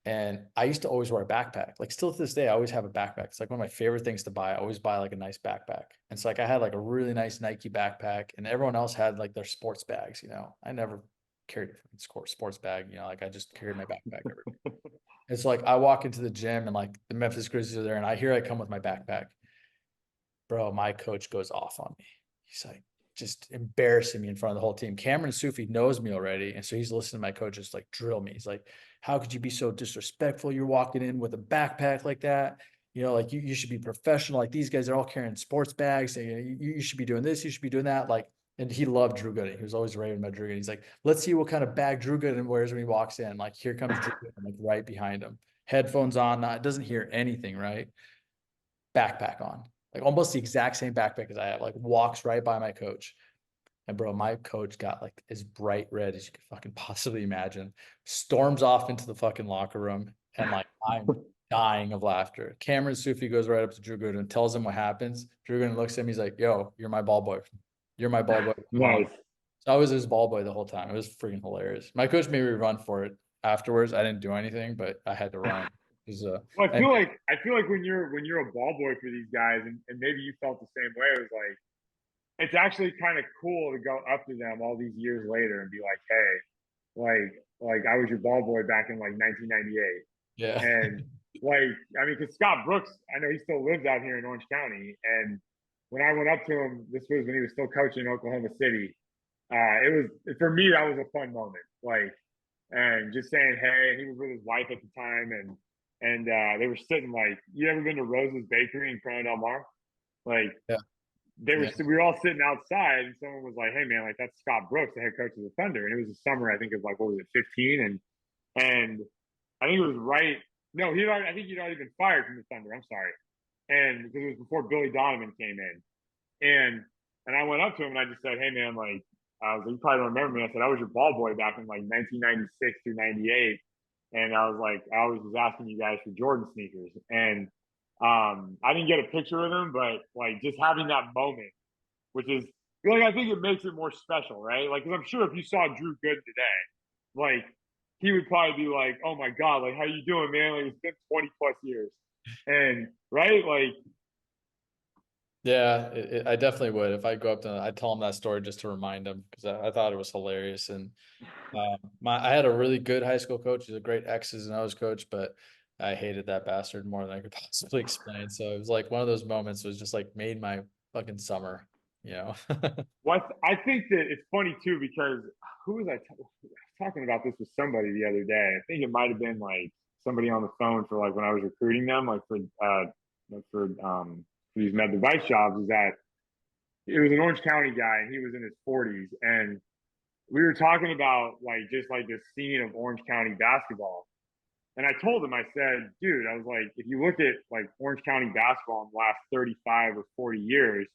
and I used to always wear a backpack. Like still to this day, I always have a backpack. It's like one of my favorite things to buy. I always buy like a nice backpack. And so like I had like a really nice Nike backpack, and everyone else had like their sports bags, I never carried a sports bag, like I just carried my backpack everywhere. It's like I walk into the gym and like the Memphis Grizzlies are there, and I come with my backpack. Bro, my coach goes off on me. He's like, just embarrassing me in front of the whole team. Cameron Sufi knows me already. And so he's listening to my coach just like drill me. He's like, how could you be so disrespectful? You're walking in with a backpack like that. Like you should be professional. Like these guys are all carrying sports bags. You should be doing this. You should be doing that. Like, and he loved Drew Gooden. He was always raving about Drew Gooden. He's like, let's see what kind of bag Drew Gooden wears when he walks in. Like, here comes Drew Gooden, like right behind him. Headphones on, doesn't hear anything, right? Backpack on. Like almost the exact same backpack as I have, like walks right by my coach. And bro, my coach got like as bright red as you could fucking possibly imagine, storms off into the fucking locker room, and like I'm dying of laughter. Cameron Sufi goes right up to Drew Gooden and tells him what happens. Drew Gooden looks at him, he's like, yo, you're my ball boy. You're my ball boy. Nice. So I was his ball boy the whole time. It was freaking hilarious. My coach made me run for it afterwards. I didn't do anything, but I had to run. Well, I feel like when you're a ball boy for these guys, and maybe you felt the same way. It was like it's actually kind of cool to go up to them all these years later and be like, hey, like I was your ball boy back in like 1998. Yeah. And like, I mean, because Scott Brooks, I know he still lives out here in Orange County. And when I went up to him, this was when he was still coaching in Oklahoma City. It was, for me, that was a fun moment. Like, and just saying, hey, and he was with his wife at the time. And they were sitting like, you ever been to Rose's Bakery in Corona Del Mar? Like, yeah. We were all sitting outside, and someone was like, hey man, like that's Scott Brooks, the head coach of the Thunder. And it was the summer, I think, of like, what was it, 15? And I think it was right. No, I think he'd already been fired from the Thunder. I'm sorry. And because it was before Billy Donovan came in. And I went up to him and I just said, hey man, like I was like, you probably don't remember me. I said, I was your ball boy back in like 1996 through 98. And I was like, I always was asking you guys for Jordan sneakers. And I didn't get a picture with him, but like just having that moment, which is like, I think it makes it more special, right? Like, cause I'm sure if you saw Drew Gooden today, like he would probably be like, oh my God, like how you doing, man? Like it's been 20 plus years. And right, like Yeah, I definitely would. If I go up to him, I'd tell him that story just to remind him because I thought it was hilarious. And I had a really good high school coach. He's a great X's and O's coach, but I hated that bastard more than I could possibly explain. So it was like one of those moments was just like made my fucking summer, you know. What I think that it's funny too because who was I talking about this with somebody the other day? I think it might have been like somebody on the phone for like when I was recruiting them, like for these med device jobs. Is that it was an Orange County guy and he was in his 40s, and we were talking about like just like the scene of Orange County basketball. And I told him, I said, dude, I was like, if you look at like Orange County basketball in the last 35 or 40 years,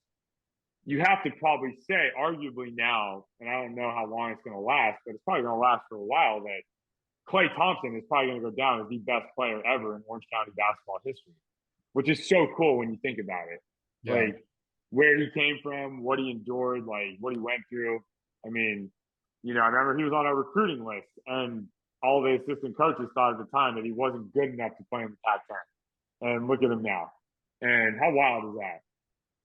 you have to probably say, arguably now, and I don't know how long it's going to last, but it's probably going to last for a while, that Klay Thompson is probably going to go down as the best player ever in Orange County basketball history, which is so cool when you think about it. Yeah. Like where he came from, what he endured, like what he went through. I mean, I remember he was on our recruiting list, and all the assistant coaches thought at the time that he wasn't good enough to play in the Pac-10. And look at him now. And how wild is that?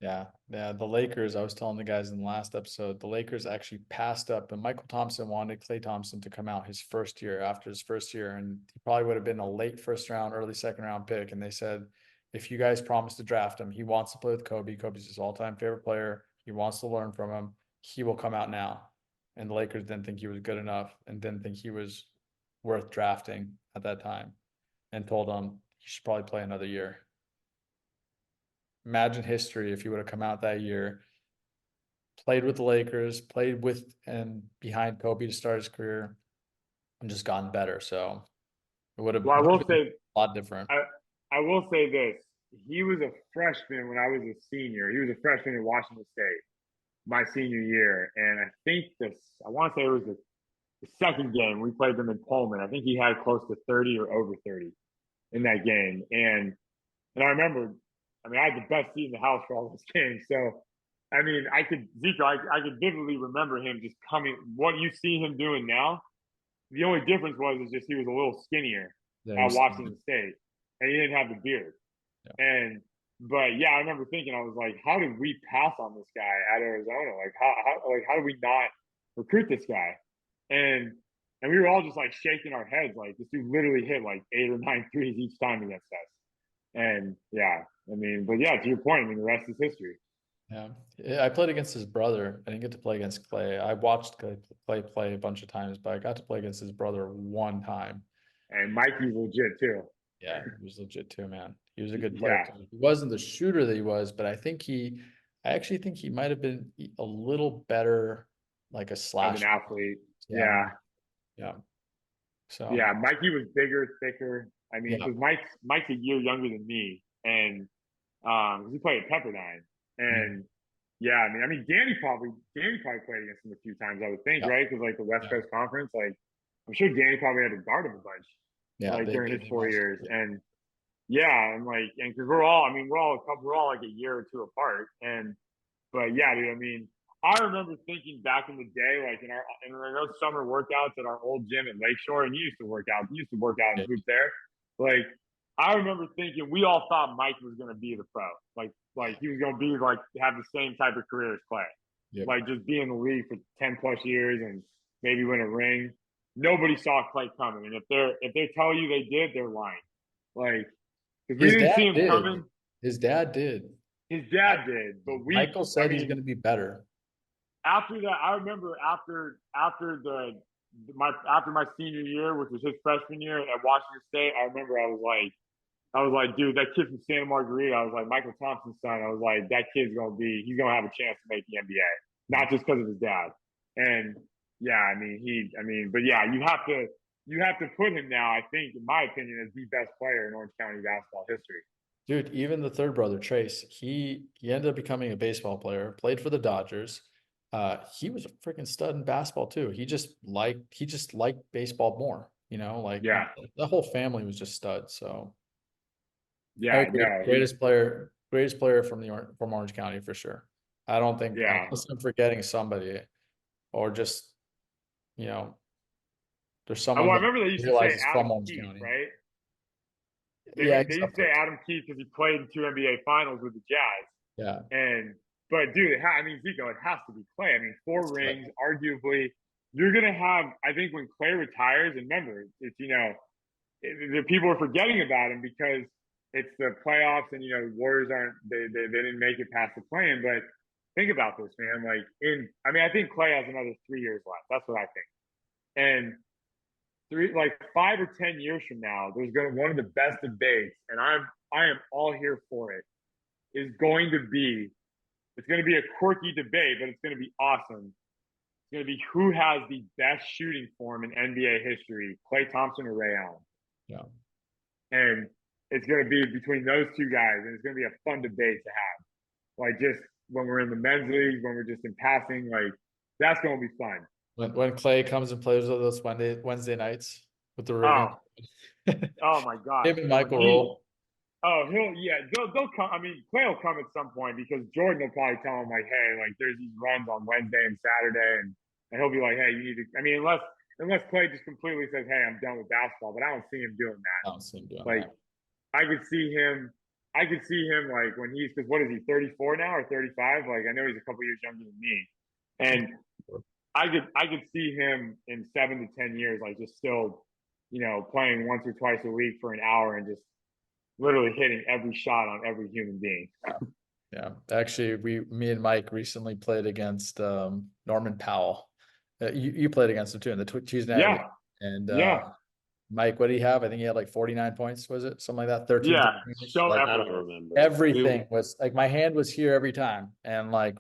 Yeah. Yeah. The Lakers, I was telling the guys in the last episode, the Lakers actually passed up, and Michael Thompson wanted Klay Thompson to come out his first year after his first year. And he probably would have been a late first round, early second round pick. And they said, if you guys promise to draft him, he wants to play with Kobe. Kobe's his all-time favorite player. He wants to learn from him. He will come out now. And the Lakers didn't think he was good enough and didn't think he was worth drafting at that time and told him he should probably play another year. Imagine history if he would have come out that year, played with the Lakers, played with and behind Kobe to start his career, and just gotten better. So it Well, I will been say, a lot different. I will say this. He was a freshman when I was a senior. He was a freshman at Washington State my senior year. And I want to say it was the second game we played them in Pullman. I think he had close to 30 or over 30 in that game. And I remember, I had the best seat in the house for all those games. So, I could vividly remember him just coming. What you see him doing now, the only difference is just he was a little skinnier at Washington State, and he didn't have the beard. Yeah. But yeah, I remember thinking, I was like, how did we pass on this guy at Arizona? Like, how did we not recruit this guy? And we were all just like shaking our heads, like this dude literally hit like 8 or 9 threes each time against us. And yeah, but yeah, to your point, the rest is history. Yeah, I played against his brother. I didn't get to play against Klay. I watched Klay play a bunch of times, but I got to play against his brother one time. And Mikey's legit too. Yeah, he was legit too, man. He was a good player. Yeah. He wasn't the shooter that he was, but I actually think he might have been a little better, like a slash. As an athlete. Yeah. Yeah. So yeah, Mikey was bigger, thicker. Because Mike's a year younger than me, and he played at Pepperdine, and Danny probably played against him a few times, I would think, right? Because like the West Coast Conference, like I'm sure Danny probably had to guard him a bunch, like during his 4 years, and because we're all like a year or two apart, but yeah, dude, I remember thinking back in the day, like in those summer workouts at our old gym at Lakeshore, and you used to work out and hoop there. Like, I remember thinking we all thought Mike was going to be the pro, like he was going to be like have the same type of career as Klay, like just be in the league for 10 plus years and maybe win a ring. Nobody saw Klay coming, and if they tell you they did, they're lying. Like, because we didn't see him coming. His dad did. His dad did, but Michael said he's going to be better. After that, I remember after my senior year, which was his freshman year at Washington State, I remember I was like, dude, that kid from Santa Margarita, I was like, Michael Thompson's son, I was like, that kid's he's gonna have a chance to make the NBA, not just because of his dad. And yeah, but yeah, you have to put him now, I think, in my opinion, as the best player in Orange County basketball history. Dude, even the third brother, Trace, he ended up becoming a baseball player, played for the Dodgers. He was a freaking stud in basketball too. He just liked baseball more, the whole family was just studs. So yeah, greatest player from Orange County for sure. I don't think unless I'm forgetting somebody or just there's someone. I remember they used to say Adam Keefe, right? They used to say Adam Keefe because he played in 2 NBA finals with the Jazz. Yeah. But dude, I mean, Zico, it has to be Clay. I mean, 4 rings, arguably. You're gonna have, I think, when Clay retires, and remember, it's the people are forgetting about him because it's the playoffs, and the Warriors aren't they didn't make it past the play-in. But think about this, man. Like I mean, I think Clay has another 3 years left. That's what I think. And 5 or 10 years from now, there's going to one of the best debates, and I am all here for it. Is going to be It's going to be a quirky debate, but it's going to be awesome. It's going to be who has the best shooting form in NBA history, Klay Thompson or Ray Allen. Yeah. And it's going to be between those two guys, and it's going to be a fun debate to have. Like, just when we're in the men's league, when we're just in passing, like, that's going to be fun. When Clay comes and plays with us Wednesday nights with the Oh, Rivian. oh my God. Him and Michael roll. They'll come. I mean, Clay will come at some point because Jordan will probably tell him, like, hey, like, there's these runs on Wednesday and Saturday, and he'll be like, hey, you need to. I mean, unless Clay just completely says, hey, I'm done with basketball, but I don't see him doing that. I don't see him doing like, that. I could see him like when he's, because what is he, 34 now or 35? Like, I know he's a couple years younger than me, and I could see him in 7 to 10 years, like, just still, playing once or twice a week for an hour and just literally hitting every shot on every human being. Yeah. Actually, me and Mike recently played against Norman Powell. You played against him too in the Tuesday night. Yeah. And Mike, what did he have? I think he had like 49 points, was it? Something like that. 13. Yeah. So I don't remember. Everything was like, my hand was here every time, and like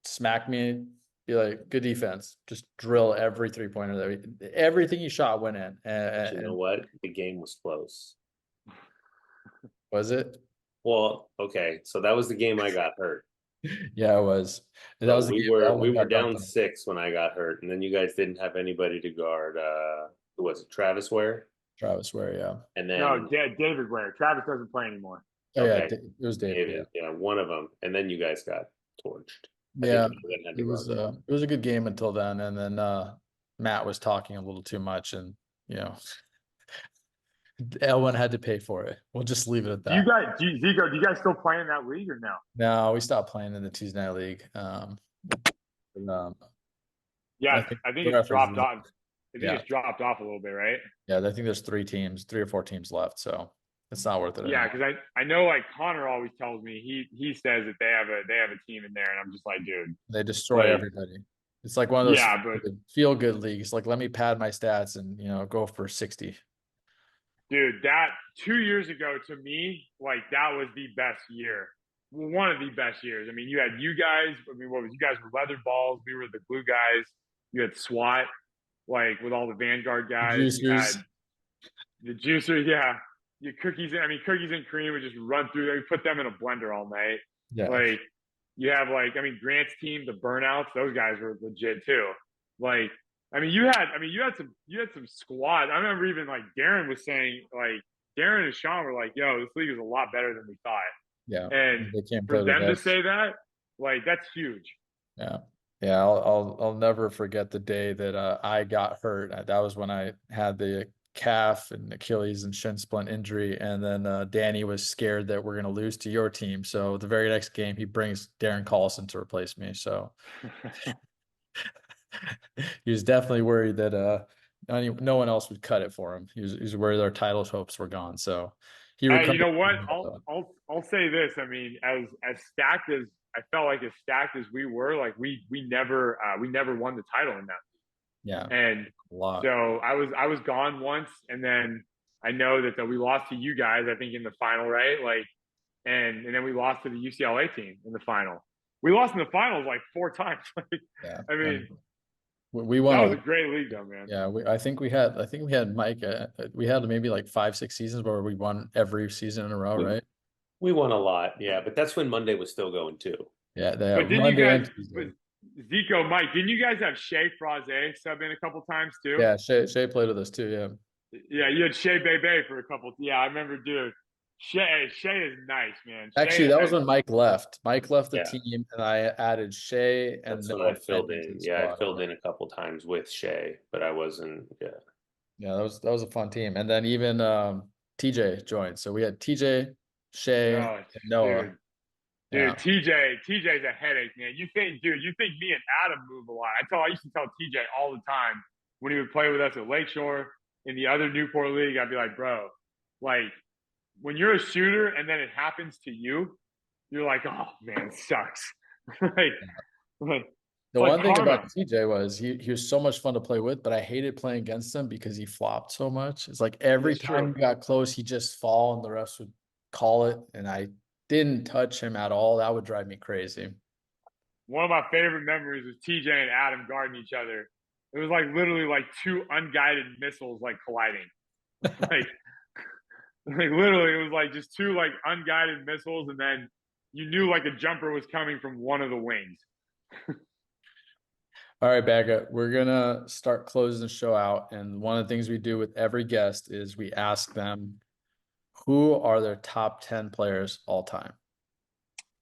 smack me, be like, good defense, just drill every 3-pointer there. Everything he shot went in. But you know what? The game was close. Was it? Well, okay, so that was the game I got hurt. Yeah, it was. That was we were down 6 when I got hurt, and then you guys didn't have anybody to guard. Who was it? Travis Ware. Travis Ware, yeah. And then David Ware. Travis doesn't play anymore. Oh, okay. Yeah, it was David. Yeah, one of them, and then you guys got torched. Yeah, it was a good game until then, and then Matt was talking a little too much, and Elwin had to pay for it. We'll just leave it at that. Zico, do you guys still play in that league or no? No, we stopped playing in the Tuesday night league. Yeah, I think it's dropped off. It's dropped off a little bit, right? Yeah, I think there's 3 or 4 teams left, so it's not worth it. Yeah, because I know, like, Connor always tells me he says that they have a team in there, and I'm just like, dude, they destroy everybody. It's like one of those feel good leagues. Like, let me pad my stats and go for 60. Dude, that 2 years ago to me, like, that was the best year. One of the best years. I mean, you had you guys. I mean, you guys were leather balls. We were the glue guys. You had SWAT, like, with all the Vanguard guys. You had the juicers, yeah. Your cookies and cream would just run through there. We put them in a blender all night. Yeah. Like, you have, like, Grant's team, the Burnouts, those guys were legit too. Like, you had some squad. I remember even, like, Darren was saying, like, Darren and Sean were like, yo, this league is a lot better than we thought. Yeah. And for them to say that, like, that's huge. Yeah. Yeah. I'll never forget the day that I got hurt. That was when I had the calf and Achilles and shin splint injury, and then Danny was scared that we're going to lose to your team. So the very next game, he brings Darren Collison to replace me. So he was definitely worried that no one else would cut it for him. He was worried our title hopes were gone. So you know what? I'll say this. I mean, as stacked as I felt, like, as stacked as we were, like, we never won the title in that. Yeah. And so I was gone once, and then I know that we lost to you guys, I think, in the final, right? Like, and then we lost to the UCLA team in the final. We lost in the finals like 4 times. Like, yeah. I mean, we won. That was a great league, though, man. Yeah, I think we had Mike. We had maybe like 5-6 seasons where we won every season in a row, right? We won a lot, yeah. But that's when Monday was still going too. Yeah, but didn't you guys? Zico, Mike, didn't you guys have Shea Fraze sub in a couple times too? Yeah, Shea played with us too. Yeah. Yeah, you had Shea Bebe for a couple. Yeah, I remember, dude. Shea is nice, man. Actually, that was when Mike left. Mike left the team, and I added Shea. And that's when I filled in. Yeah, I filled in a couple times with Shea, but I wasn't. Yeah. Yeah, that was a fun team, and then even TJ joined. So we had TJ, Shea, and Noah. Dude. Dude, Yeah. TJ's a headache, man. You think me and Adam move a lot. I used to tell TJ all the time when he would play with us at Lakeshore in the other Newport League, I'd be like, bro, like when you're a shooter and then it happens to you, you're like, oh man, it sucks. like, like The it's like one thing about karma. TJ was he was so much fun to play with, but I hated playing against him because he flopped so much. It's like every It's time true. you got close, he just fall and the refs would call it, and I didn't touch him at all. That would drive me crazy. One of my favorite memories was TJ and Adam guarding each other. It was like literally like two unguided missiles like colliding. like like literally it was like just two like unguided missiles, and then you knew like a jumper was coming from one of the wings. All right, Bagga, we're gonna start closing the show out, and one of the things we do with every guest is we ask them who are their top 10 players all time.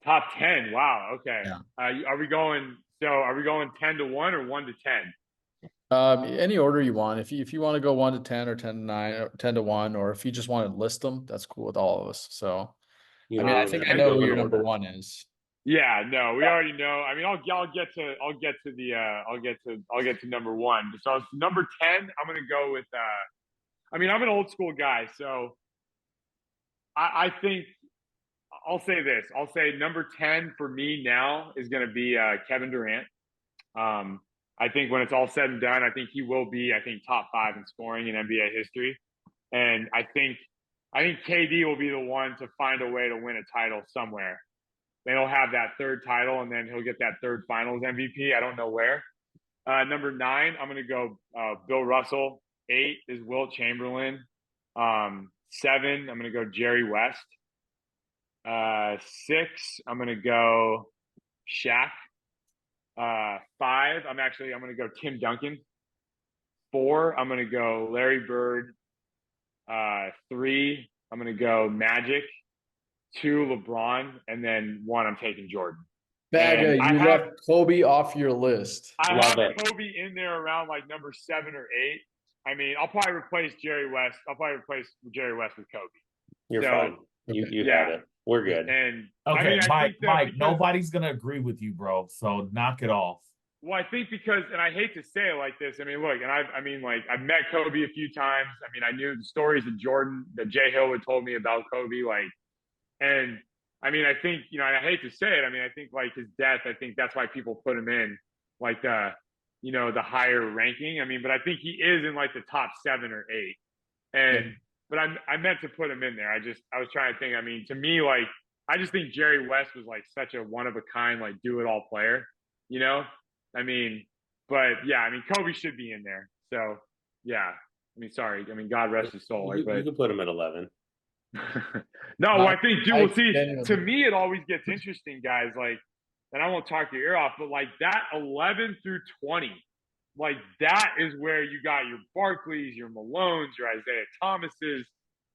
Top 10. Wow. Okay. Yeah. Are we going 10 to 1 or 1 to 10? Any order you want. If you want to go 1 to 10 or 10 to 9 or 10 to 1, or if you just want to list them, that's cool with all of us. So You I mean, know, I we think have I to know go who in your number order. one is. Yeah, no, we already know. I mean, I'll get to number one. So number 10, I'm gonna go with I mean, I'm an old school guy, so I think I'll say this. I'll say number 10 for me now is gonna be Kevin Durant. I think when it's all said and done, I think he will be, I think, top 5 in scoring in NBA history. And I think KD will be the one to find a way to win a title somewhere. Then he'll have that third title, and then he'll get that third Finals MVP. I don't know where. Number 9, I'm going to go Bill Russell. 8 is Wilt Chamberlain. 7, I'm going to go Jerry West. 6, I'm going to go Shaq. 5, I'm going to go Tim Duncan. 4, I'm going to go Larry Bird. 3, I'm going to go Magic. 2, LeBron, and then 1, I'm taking Jordan. Bagga, you left Kobe off your list. I have Kobe in there around like number 7 or 8. I mean, I'll probably replace Jerry West. I'll probably replace Jerry West with Kobe. You're fine. You have it. We're good. And okay, I mean, Mike, nobody's gonna agree with you, bro. So knock it off. Well, I think because, and I hate to say it like this. I mean, look, and I've met Kobe a few times. I mean, I knew the stories of Jordan that Jay Hill had told me about Kobe, like, and I mean, I think, and I hate to say it. I mean, I think like his death, I think that's why people put him in like the higher ranking. I mean, but I think he is in like the top 7 or 8. And, but I meant to put him in there. I was trying to think. I mean, to me, like, I just think Jerry West was like such a one of a kind, like do it all player, I mean, but yeah, I mean, Kobe should be in there. So yeah, I mean, sorry. I mean, God rest his soul. You can put him at 11. No, I think, dude, we'll see. To me, it always gets interesting, guys. Like, and I won't talk your ear off, but like that 11 through 20, like that is where you got your Barkleys, your Malones, your Isaiah Thomases,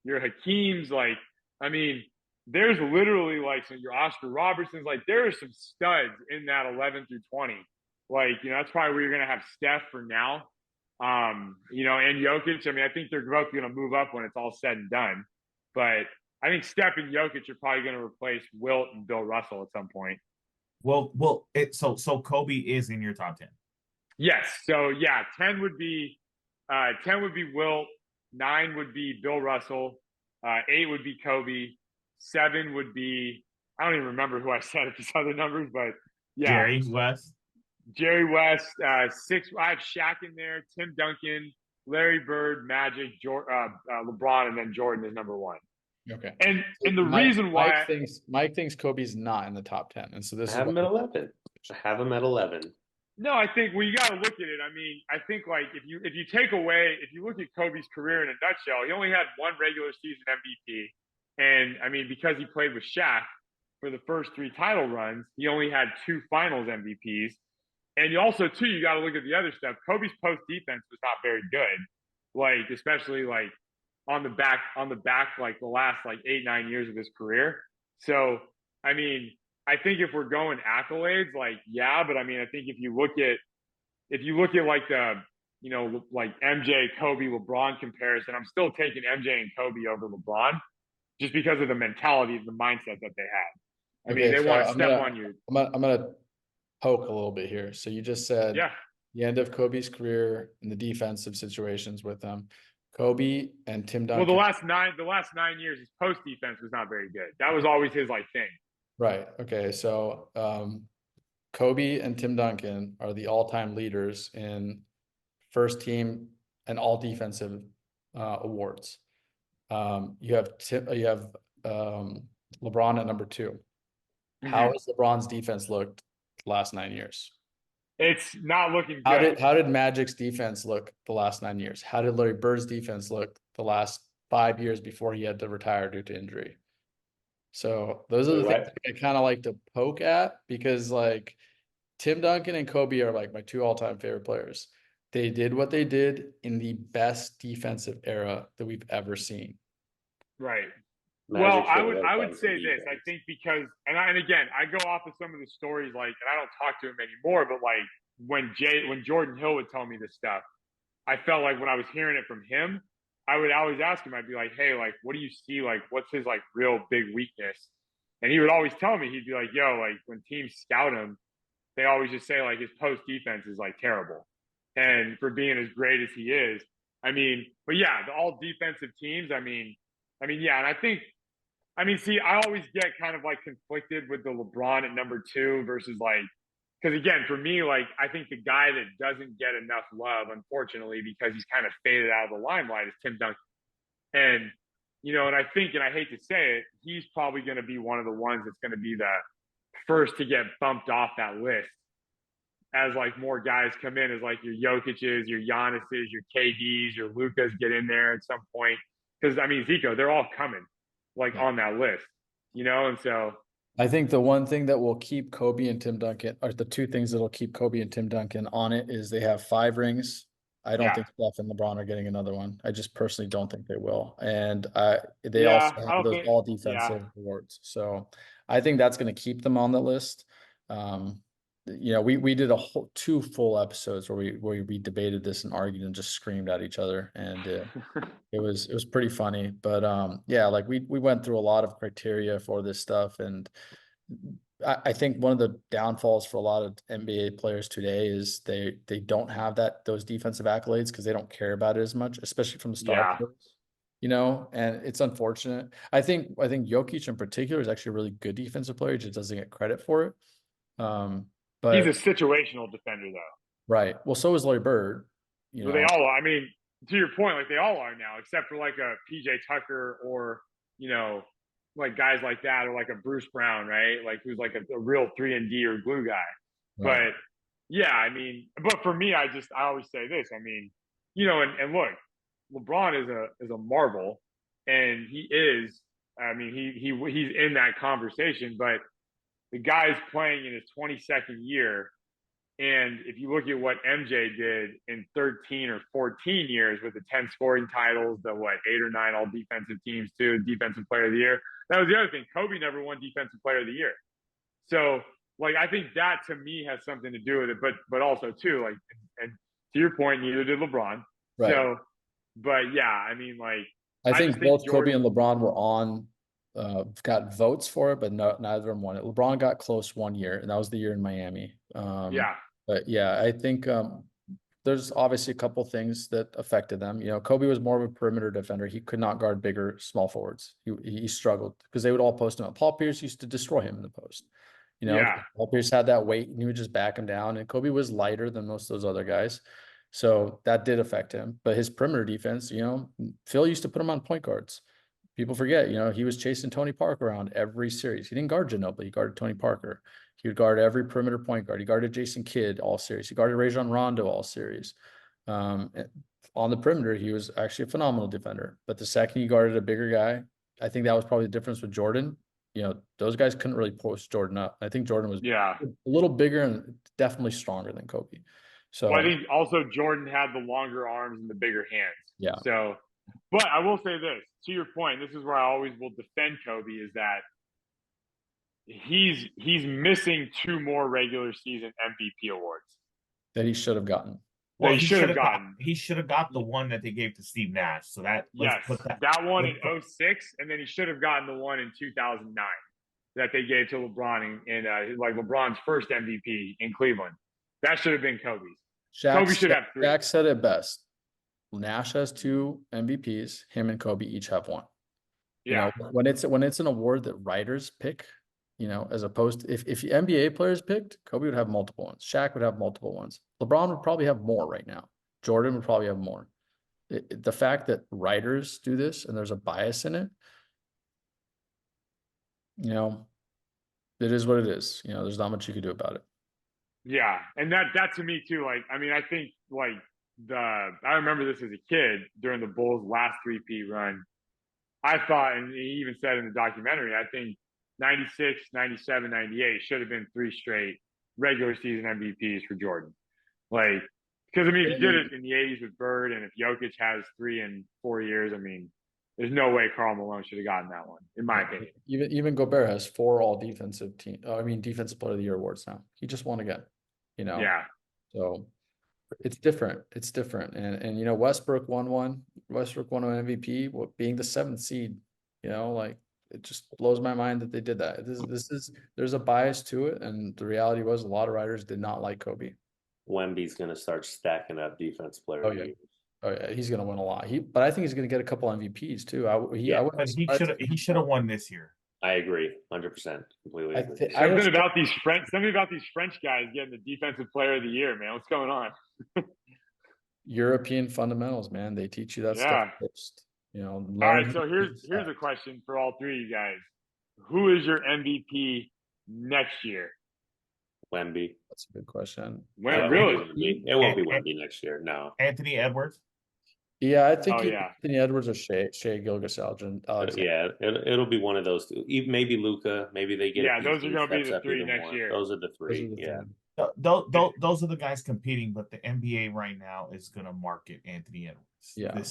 your Hakeems. Like, I mean, there's literally like your Oscar Robertsons. Like, there are some studs in that 11 through 20. Like, that's probably where you're gonna have Steph for now. And Jokic. I mean, I think they're both gonna move up when it's all said and done. But I think Steph and Jokic are probably going to replace Wilt and Bill Russell at some point. So Kobe is in your top 10. Yes. So yeah, 10 would be Wilt, 9 would be Bill Russell, 8 would be Kobe, 7 would be, I don't even remember who I said at these other numbers, but yeah, Jerry West, 6. I have Shaq in there, Tim Duncan, Larry Bird, Magic, LeBron, and then Jordan is number 1. Okay. And the reason why Mike thinks Kobe's not in the top 10, and so this I have him at 11. I have him at 11. No, I think you got to look at it. I mean, I think like if you look at Kobe's career in a nutshell, he only had 1 regular season MVP, and I mean because he played with Shaq for the first 3 title runs, he only had 2 Finals MVPs. And you also, too, you got to look at the other stuff. Kobe's post defense was not very good, like especially like on the back, like the last like 8-9 years of his career. So, I mean, I think if we're going accolades, like yeah, but I mean, I think if you look at like the like MJ, Kobe, LeBron comparison, I'm still taking MJ and Kobe over LeBron, just because of the mentality, the mindset that they had. I mean, Okay, they so want to step on you. I'm gonna poke a little bit here. So you just said Yeah. the end of Kobe's career in the defensive situations with them. Kobe and Tim Well, Duncan. the last 9 years, his post defense was not very good. That was always his like thing. Right. Okay. So Kobe and Tim Duncan are the all-time leaders in first team and all defensive awards. You have LeBron at number 2. How has LeBron's defense looked the last 9 years? It's not looking good. How did Magic's defense look the last 9 years? How did Larry Bird's defense look the last 5 years before he had to retire due to injury? So those are the things I kind of like to poke at, because like Tim Duncan and Kobe are like my 2 all-time favorite players. They did what they did in the best defensive era that we've ever seen. Right. Magic Well, I would say this. I think because and again, I go off of some of the stories, like, and I don't talk to him anymore, but like when Jordan Hill would tell me this stuff, I felt like when I was hearing it from him, I would always ask him, I'd be like, hey, like, what do you see? Like, what's his like real big weakness? And he would always tell me, he'd be like, yo, like when teams scout him, they always just say like his post defense is like terrible. And for being as great as he is, I mean, but yeah, the all defensive teams, I mean, yeah, and see, I always get kind of like conflicted with the LeBron at number 2 versus like, because again, for me, like, I think the guy that doesn't get enough love, unfortunately, because he's kind of faded out of the limelight, is Tim Duncan. And, and I think, and I hate to say it, he's probably going to be one of the ones that's going to be the first to get bumped off that list as like more guys come in, as like your Jokic's, your Giannis's, your KD's, your Lukas get in there at some point. Because I mean, Zico, they're all coming like on that list, and so I think the one thing that will keep Kobe and Tim Duncan, or the 2 things that'll keep Kobe and Tim Duncan on it, is they have 5 rings. I don't think Steph and LeBron are getting another one. I just personally don't think they will. And they also have those all defensive awards. So I think that's going to keep them on the list. We did 2 full episodes where we debated this and argued and just screamed at each other, and it was pretty funny. But like we went through a lot of criteria for this stuff, and I think one of the downfalls for a lot of NBA players today is they don't have those defensive accolades because they don't care about it as much, especially from the star players. And it's unfortunate. I think Jokic in particular is actually a really good defensive player. He just doesn't get credit for it. But he's a situational defender, though. Right. Well, so is Larry Bird. Well, they all. I mean, to your point, like they all are now, except for like a PJ Tucker or like guys like that, or like a Bruce Brown, right? Like who's like a real 3-and-D or glue guy. Right. But yeah, I mean, but for me, I always say this. I mean, and look, LeBron is a marvel, and he is. I mean, he's in that conversation, but the guy's playing in his 22nd year. And if you look at what MJ did in 13 or 14 years with the 10 scoring titles, the 8 or 9 all defensive teams too, defensive player of the year. That was the other thing. Kobe never won defensive player of the year. So like, I think that to me has something to do with it, but also too, like, and to your point, neither did LeBron. Right. So, but yeah, I mean, like, I think both Kobe and LeBron were on, got votes for it, but neither of them won it. LeBron got close 1 year, and that was the year in Miami. But yeah, I think there's obviously a couple things that affected them. Kobe was more of a perimeter defender. He could not guard bigger small forwards. He struggled because they would all post him up. Paul Pierce used to destroy him in the post. Paul Pierce had that weight, and he would just back him down. And Kobe was lighter than most of those other guys, so that did affect him. But his perimeter defense, Phil used to put him on point guards. People forget, he was chasing Tony Parker around every series. He didn't guard Ginobili. He guarded Tony Parker. He would guard every perimeter point guard. He guarded Jason Kidd all series. He guarded Rajon Rondo all series. On the perimeter, he was actually a phenomenal defender. But the second he guarded a bigger guy, I think that was probably the difference with Jordan. Those guys couldn't really post Jordan up. I think Jordan was a little bigger and definitely stronger than Kobe. So I think also Jordan had the longer arms and the bigger hands. Yeah. So, but I will say this, to your point, this is where I always will defend Kobe, is that he's missing 2 more regular season MVP awards that he should have gotten. Well, he should have gotten. He should have got the one that they gave to Steve Nash. So that that one in 2006, and then he should have gotten the one in 2009. that they gave to LeBron in like LeBron's first MVP in Cleveland. That should have been Kobe's. Kobe should have 3. Shaq said it best. Nash has 2 MVPs. Him and Kobe each have 1. Yeah. You know, when it's an award that writers pick, you know, as opposed to if NBA players picked, Kobe would have multiple ones. Shaq would have multiple ones. LeBron would probably have more right now. Jordan would probably have more. The fact that writers do this and there's a bias in it, you know, it is what it is. You know, there's not much you could do about it. Yeah, and that to me too. Like, I mean, I think like I remember this as a kid during the Bulls' last 3P run. I thought, and he even said in the documentary, I think 96, 97, 98 should have been 3 straight regular season MVPs for Jordan. Like, because I mean, if you did it in the 80s with Bird, and if Jokic has 3 in 4 years, I mean, there's no way Karl Malone should have gotten that one, in my opinion. Even Gobert has 4 all defensive defensive player of the year awards now. He just won again, you know? Yeah. So it's different. It's different. And you know, Westbrook won one MVP, being the 7th seed, you know, like it just blows my mind that they did that. There's a bias to it. And the reality was a lot of writers did not like Kobe. Wemby's going to start stacking up defense player. Oh yeah, he's going to win a lot. But I think he's going to get a couple MVPs too. He should have won this year. I agree, 100%. Completely agree. Something about these French guys getting the defensive player of the year, man. What's going on? European fundamentals, man. They teach you that stuff first. You know. All right, so here's a question for all 3 of you guys. Who is your MVP next year? Wemby. That's a good question. Really? It won't be Wemby next year. No. Anthony Edwards. Yeah, I think Anthony Edwards or Shea Gilgeous-Alexander. Yeah, it'll be one of those 2. Maybe Luka. Maybe they get. Yeah, those are going to be the 3 next year. Those are the 3. Yeah. Those are the guys competing, but the NBA right now is going to market Anthony Edwards. Yeah.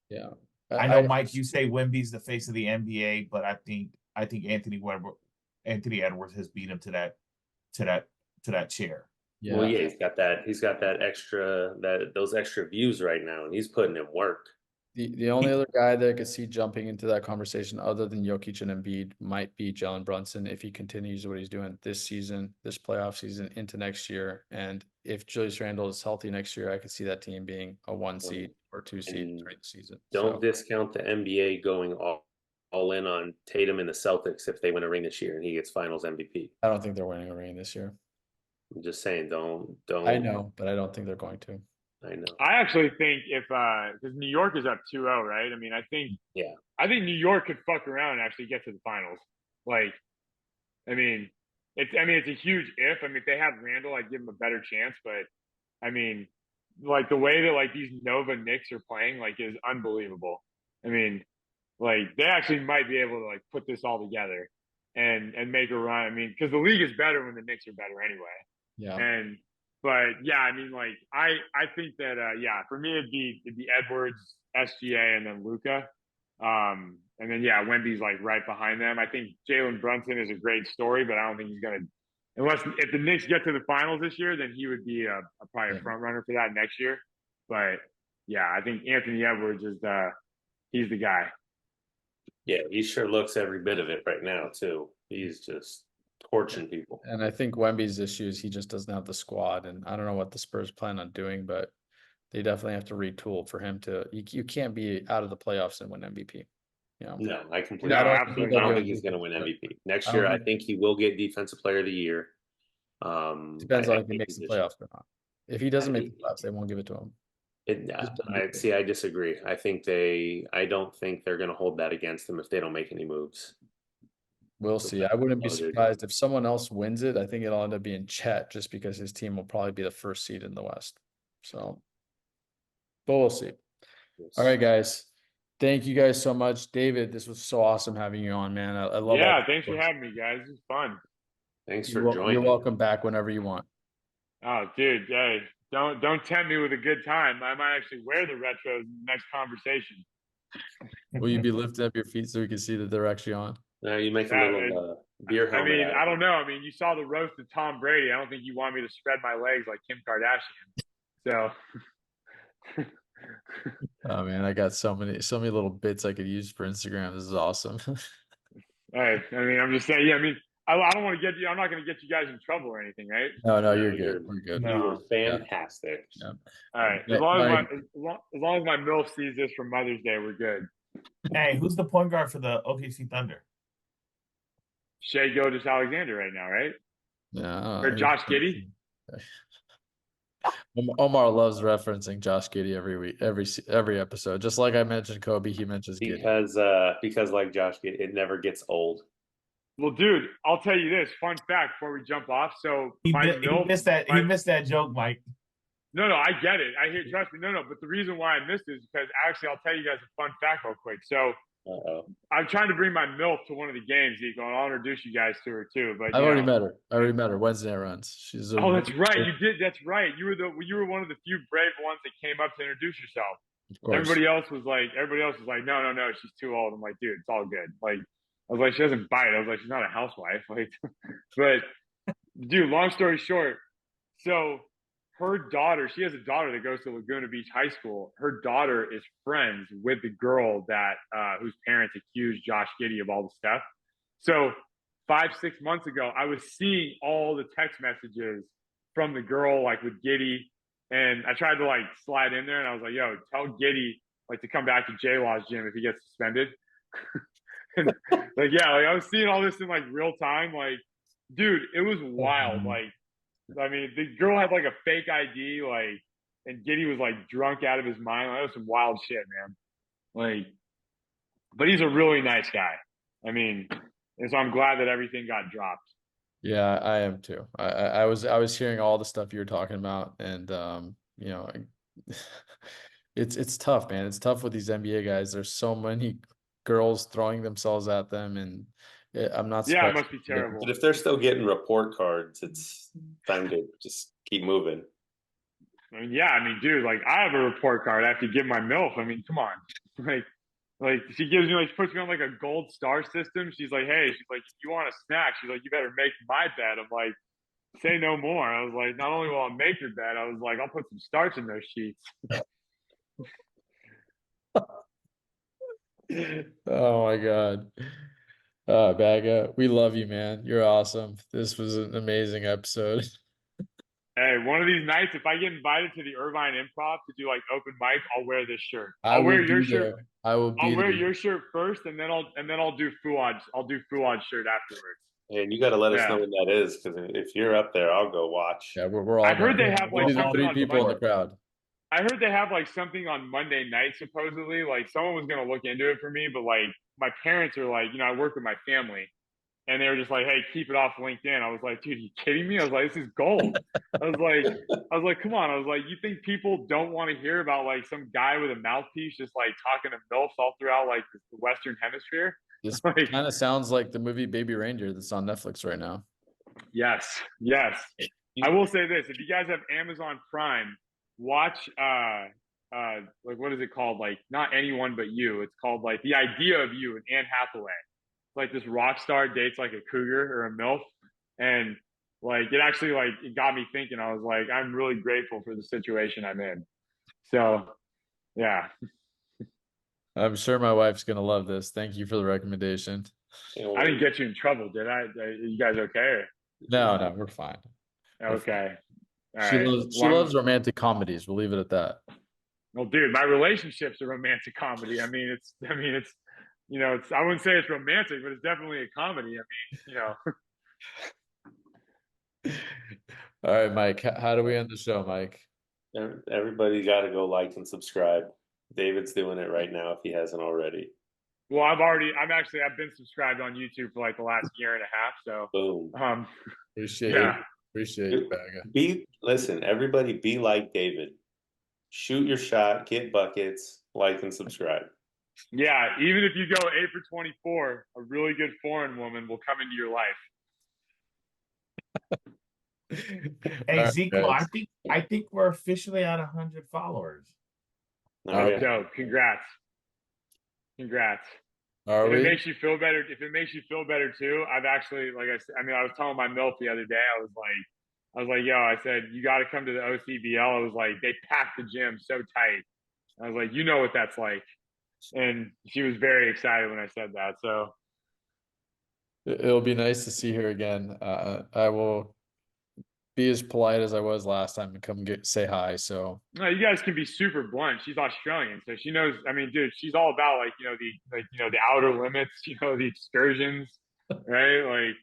Yeah. I know, Mike. You say Wemby's the face of the NBA, but I think Anthony Edwards has beat him to that chair. Yeah. Well, yeah, he's got those extra views right now, and he's putting in work. The only other guy that I could see jumping into that conversation other than Jokic and Embiid might be Jalen Brunson if he continues what he's doing this season, this playoff season into next year. And if Julius Randle is healthy next year, I could see that team being a 1 seed or 2 seed during the season. Don't discount the NBA going all in on Tatum and the Celtics if they win a ring this year and he gets Finals MVP. I don't think they're winning a ring this year. I'm just saying, don't. I know, but I don't think they're going to. I know. I actually think because New York is up 2-0, right? I mean, I think New York could fuck around and actually get to the finals. Like, I mean, it's a huge if. I mean, if they have Randall, I'd give them a better chance. But I mean, like the way that like these Nova Knicks are playing, like, is unbelievable. I mean, like they actually might be able to like put this all together and make a run. I mean, because the league is better when the Knicks are better anyway. Yeah. But yeah, I mean, like I think that for me it'd be Edwards, SGA, and then Luka, and then Wemby's like right behind them. I think Jalen Brunson is a great story, but I don't think he's gonna if the Knicks get to the finals this year, then he would be probably a front runner for that next year. But yeah, I think Anthony Edwards he's the guy. Yeah, he sure looks every bit of it right now too. He's just torching people. And I think Wemby's issues, he just doesn't have the squad. And I don't know what the Spurs plan on doing, but they definitely have to retool for him to. You can't be out of the playoffs and win MVP. You know? No, I completely. I don't think he's going to win MVP next year. I think he will get Defensive Player of the Year. Depends on if he makes the playoffs or not. If he doesn't make the playoffs, they won't give it to him. I disagree. I don't think they're going to hold that against them if they don't make any moves. We'll see. I wouldn't be surprised if someone else wins it. I think it'll end up being Chet just because his team will probably be the first seed in the West. So, but we'll see. Yes. All right, guys. Thank you guys so much. David, this was so awesome having you on, man. I love it. Yeah, thanks for having me, guys. It was fun. Thanks for joining. You're welcome back whenever you want. Oh, dude, hey, don't tempt me with a good time. I might actually wear the retros in the next conversation. Will you be lifting up your feet so we can see that they're actually on? No, you make a little beer helmet. I mean, I don't know. I mean, you saw the roast of Tom Brady. I don't think you want me to spread my legs like Kim Kardashian. So. Oh man, I got so many little bits I could use for Instagram. This is awesome. Hey, I mean, I'm just saying. Yeah, I mean, I don't want to get you. I'm not going to get you guys in trouble or anything, right? No, you're No, good. We're good. You were No. fantastic. Yeah. All right. As long as my MILF sees this for Mother's Day, we're good. Hey, who's the point guard for the OKC Thunder? Shea Gilgeous Alexander right now, right? Yeah. Or Josh Giddey? Omar loves referencing Josh Giddey every week, every episode. Just like I mentioned Kobe, he mentions Giddey. Because like Josh, it never gets old. Well, dude, I'll tell you this fun fact before we jump off. So He MILF, missed that. He missed that joke, Mike. No, I get it. I hear. Trust me. No. But the reason why I missed it is because actually, I'll tell you guys a fun fact real quick. So I'm trying to bring my MILF to one of the games, Eagle, and I'll introduce you guys to her too. But I've already met her. I already met her. Wednesday night runs. She's oh, that's right. You did. That's right. You were one of the few brave ones that came up to introduce yourself. Everybody else was like, no, she's too old. I'm like, dude, it's all good. Like, I was like, she doesn't bite. I was like, she's not a housewife. Like, but dude, long story short, so her daughter, she has a daughter that goes to Laguna Beach High School. Her daughter is friends with the girl that whose parents accused Josh Giddey of all the stuff. So 5-6 months ago, I was seeing all the text messages from the girl, like with Giddey, and I tried to like slide in there, and I was like, "Yo, tell Giddey like to come back to J Law's gym if he gets suspended." And, like, yeah, like I was seeing all this in like real time. Like, dude, it was wild. Like, I mean, the girl had like a fake ID, like, and Giddey was like drunk out of his mind. Like, that was some wild shit, man. Like, but he's a really nice guy. I mean, and so I'm glad that everything got dropped. Yeah, I am too. I was hearing all the stuff you were talking about, and you know, it's tough, man. It's tough with these NBA guys. There's so many girls throwing themselves at them, and I'm not Yeah, it surprised. must be terrible. But if they're still getting report cards, it's time to just keep moving. I mean, yeah, I mean, dude, like I have a report card. I have to give my MILF. I mean, come on, like she gives me like she puts me on like a gold star system. She's like, hey, she's like, if you want a snack, she's like, you better make my bed. I'm like, say no more. I was like, not only will I make your bed, I was like, I'll put some starch in those sheets. Oh my God. Bagga, we love you, man. You're awesome. This was an amazing episode. Hey, one of these nights, if I get invited to the Irvine Improv to do like open mic, I'll wear this shirt. I I'll will wear be your there. shirt. I will be I'll wear there. your shirt first, and then I'll do Fuad's. I'll do Fuad's shirt afterwards. And you got to let us know when that is, because if you're up there, I'll go watch. Yeah, we're all. I heard they have like we'll be the something 3 on people in the Monday. crowd. I heard they have like something on Monday night, supposedly. Like someone was gonna look into it for me, but like my parents are like, I work with my family, and they were just like, hey, keep it off LinkedIn. I was like, dude, are you kidding me? I was like, this is gold. I was like, come on. I was like, you think people don't want to hear about like some guy with a mouthpiece just like talking to MILFs all throughout like the Western Hemisphere? This Like, kind of sounds like the movie Baby Reindeer that's on Netflix right now. yes. I will say this: if you guys have Amazon Prime, watch like what is it called? Like not Anyone But You. It's called like The Idea of You with Anne Hathaway. Like this rock star dates like a cougar or a MILF, and like it actually like it got me thinking. I was like, I'm really grateful for the situation I'm in. So yeah. I'm sure my wife's gonna love this. Thank you for the recommendation. I didn't get you in trouble, did I? Are you guys okay? No, we're fine. Okay. She loves romantic comedies. We'll leave it at that. Well, dude, my relationship's a romantic comedy. I mean, it's I wouldn't say it's romantic, but it's definitely a comedy. I mean, All right, Mike. How do we end the show, Mike? Everybody got to go like and subscribe. David's doing it right now if he hasn't already. Well, I've been subscribed on YouTube for like the last year and a half. So boom. Appreciate you, Bagga. Listen, everybody be like David. Shoot your shot, get buckets, like and subscribe. Yeah, even if you go 8 for 24, a really good foreign woman will come into your life. Hey, right, Zico, I think we're officially at 100 followers. Right. So congrats. Are if we? It makes you feel better, too, I've actually, like I said, I was telling my MILF the other day, I was like, yo, I said, you got to come to the OCBL. I was like, they packed the gym so tight. I was like, you know what that's like. And she was very excited when I said that. So It'll be nice to see her again. I will be as polite as I was last time and come say hi. So No, you guys can be super blunt. She's Australian, so she knows. I mean, dude, she's all about like the outer limits, the excursions, right? Like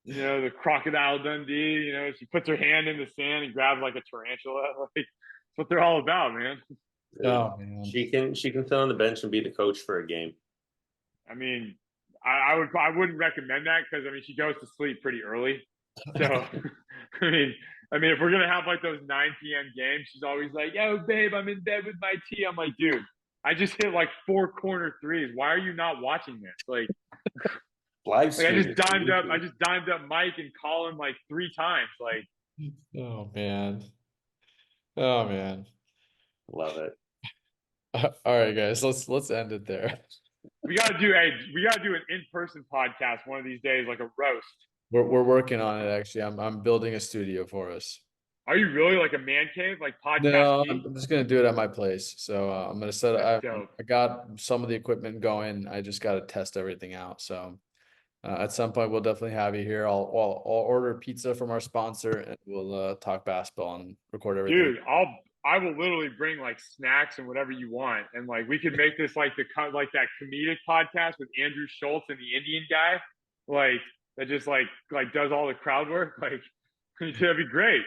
the crocodile Dundee. She puts her hand in the sand and grabs like a tarantula. Like that's what they're all about, man. oh man. She can sit on the bench and be the coach for a game. I mean, I wouldn't recommend that because I mean she goes to sleep pretty early. So I mean if we're gonna have like those 9 p.m. games, she's always like, "Yo, babe, I'm in bed with my tea." I'm like, dude, I just hit like 4 corner threes. Why are you not watching this? Like Live I stream just it. dimed up Mike and Colin like 3 times. Like, Oh man. Oh man. Love it. All right, guys, let's end it there. we gotta do an in-person podcast one of these days, like a roast. We're working on it actually. I'm building a studio for us. Are you really like a man cave, like podcast? No, geek? I'm just gonna do it at my place. So I'm gonna set That's I dope. got some of the equipment going. I just got to test everything out. So at some point we'll definitely have you here. I'll order pizza from our sponsor and we'll talk basketball and record everything. Dude, I will literally bring like snacks and whatever you want, and like we could make this like that comedic podcast with Andrew Schultz and the Indian guy, like that just like does all the crowd work. Like that'd be great.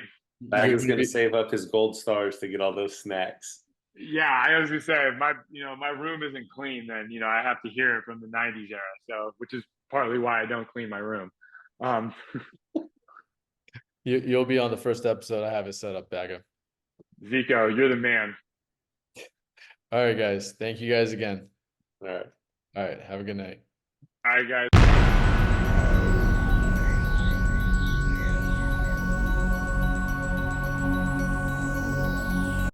Bagga's gonna save up his gold stars to get all those snacks. Yeah, I was gonna say my room isn't clean, then I have to hear it from the 90s era. So which is partly why I don't clean my room. You'll be on the first episode. I have it set up, Bagga. Zico, you're the man. All right, guys. Thank you guys again. All right. All right. Have a good night. All right, guys.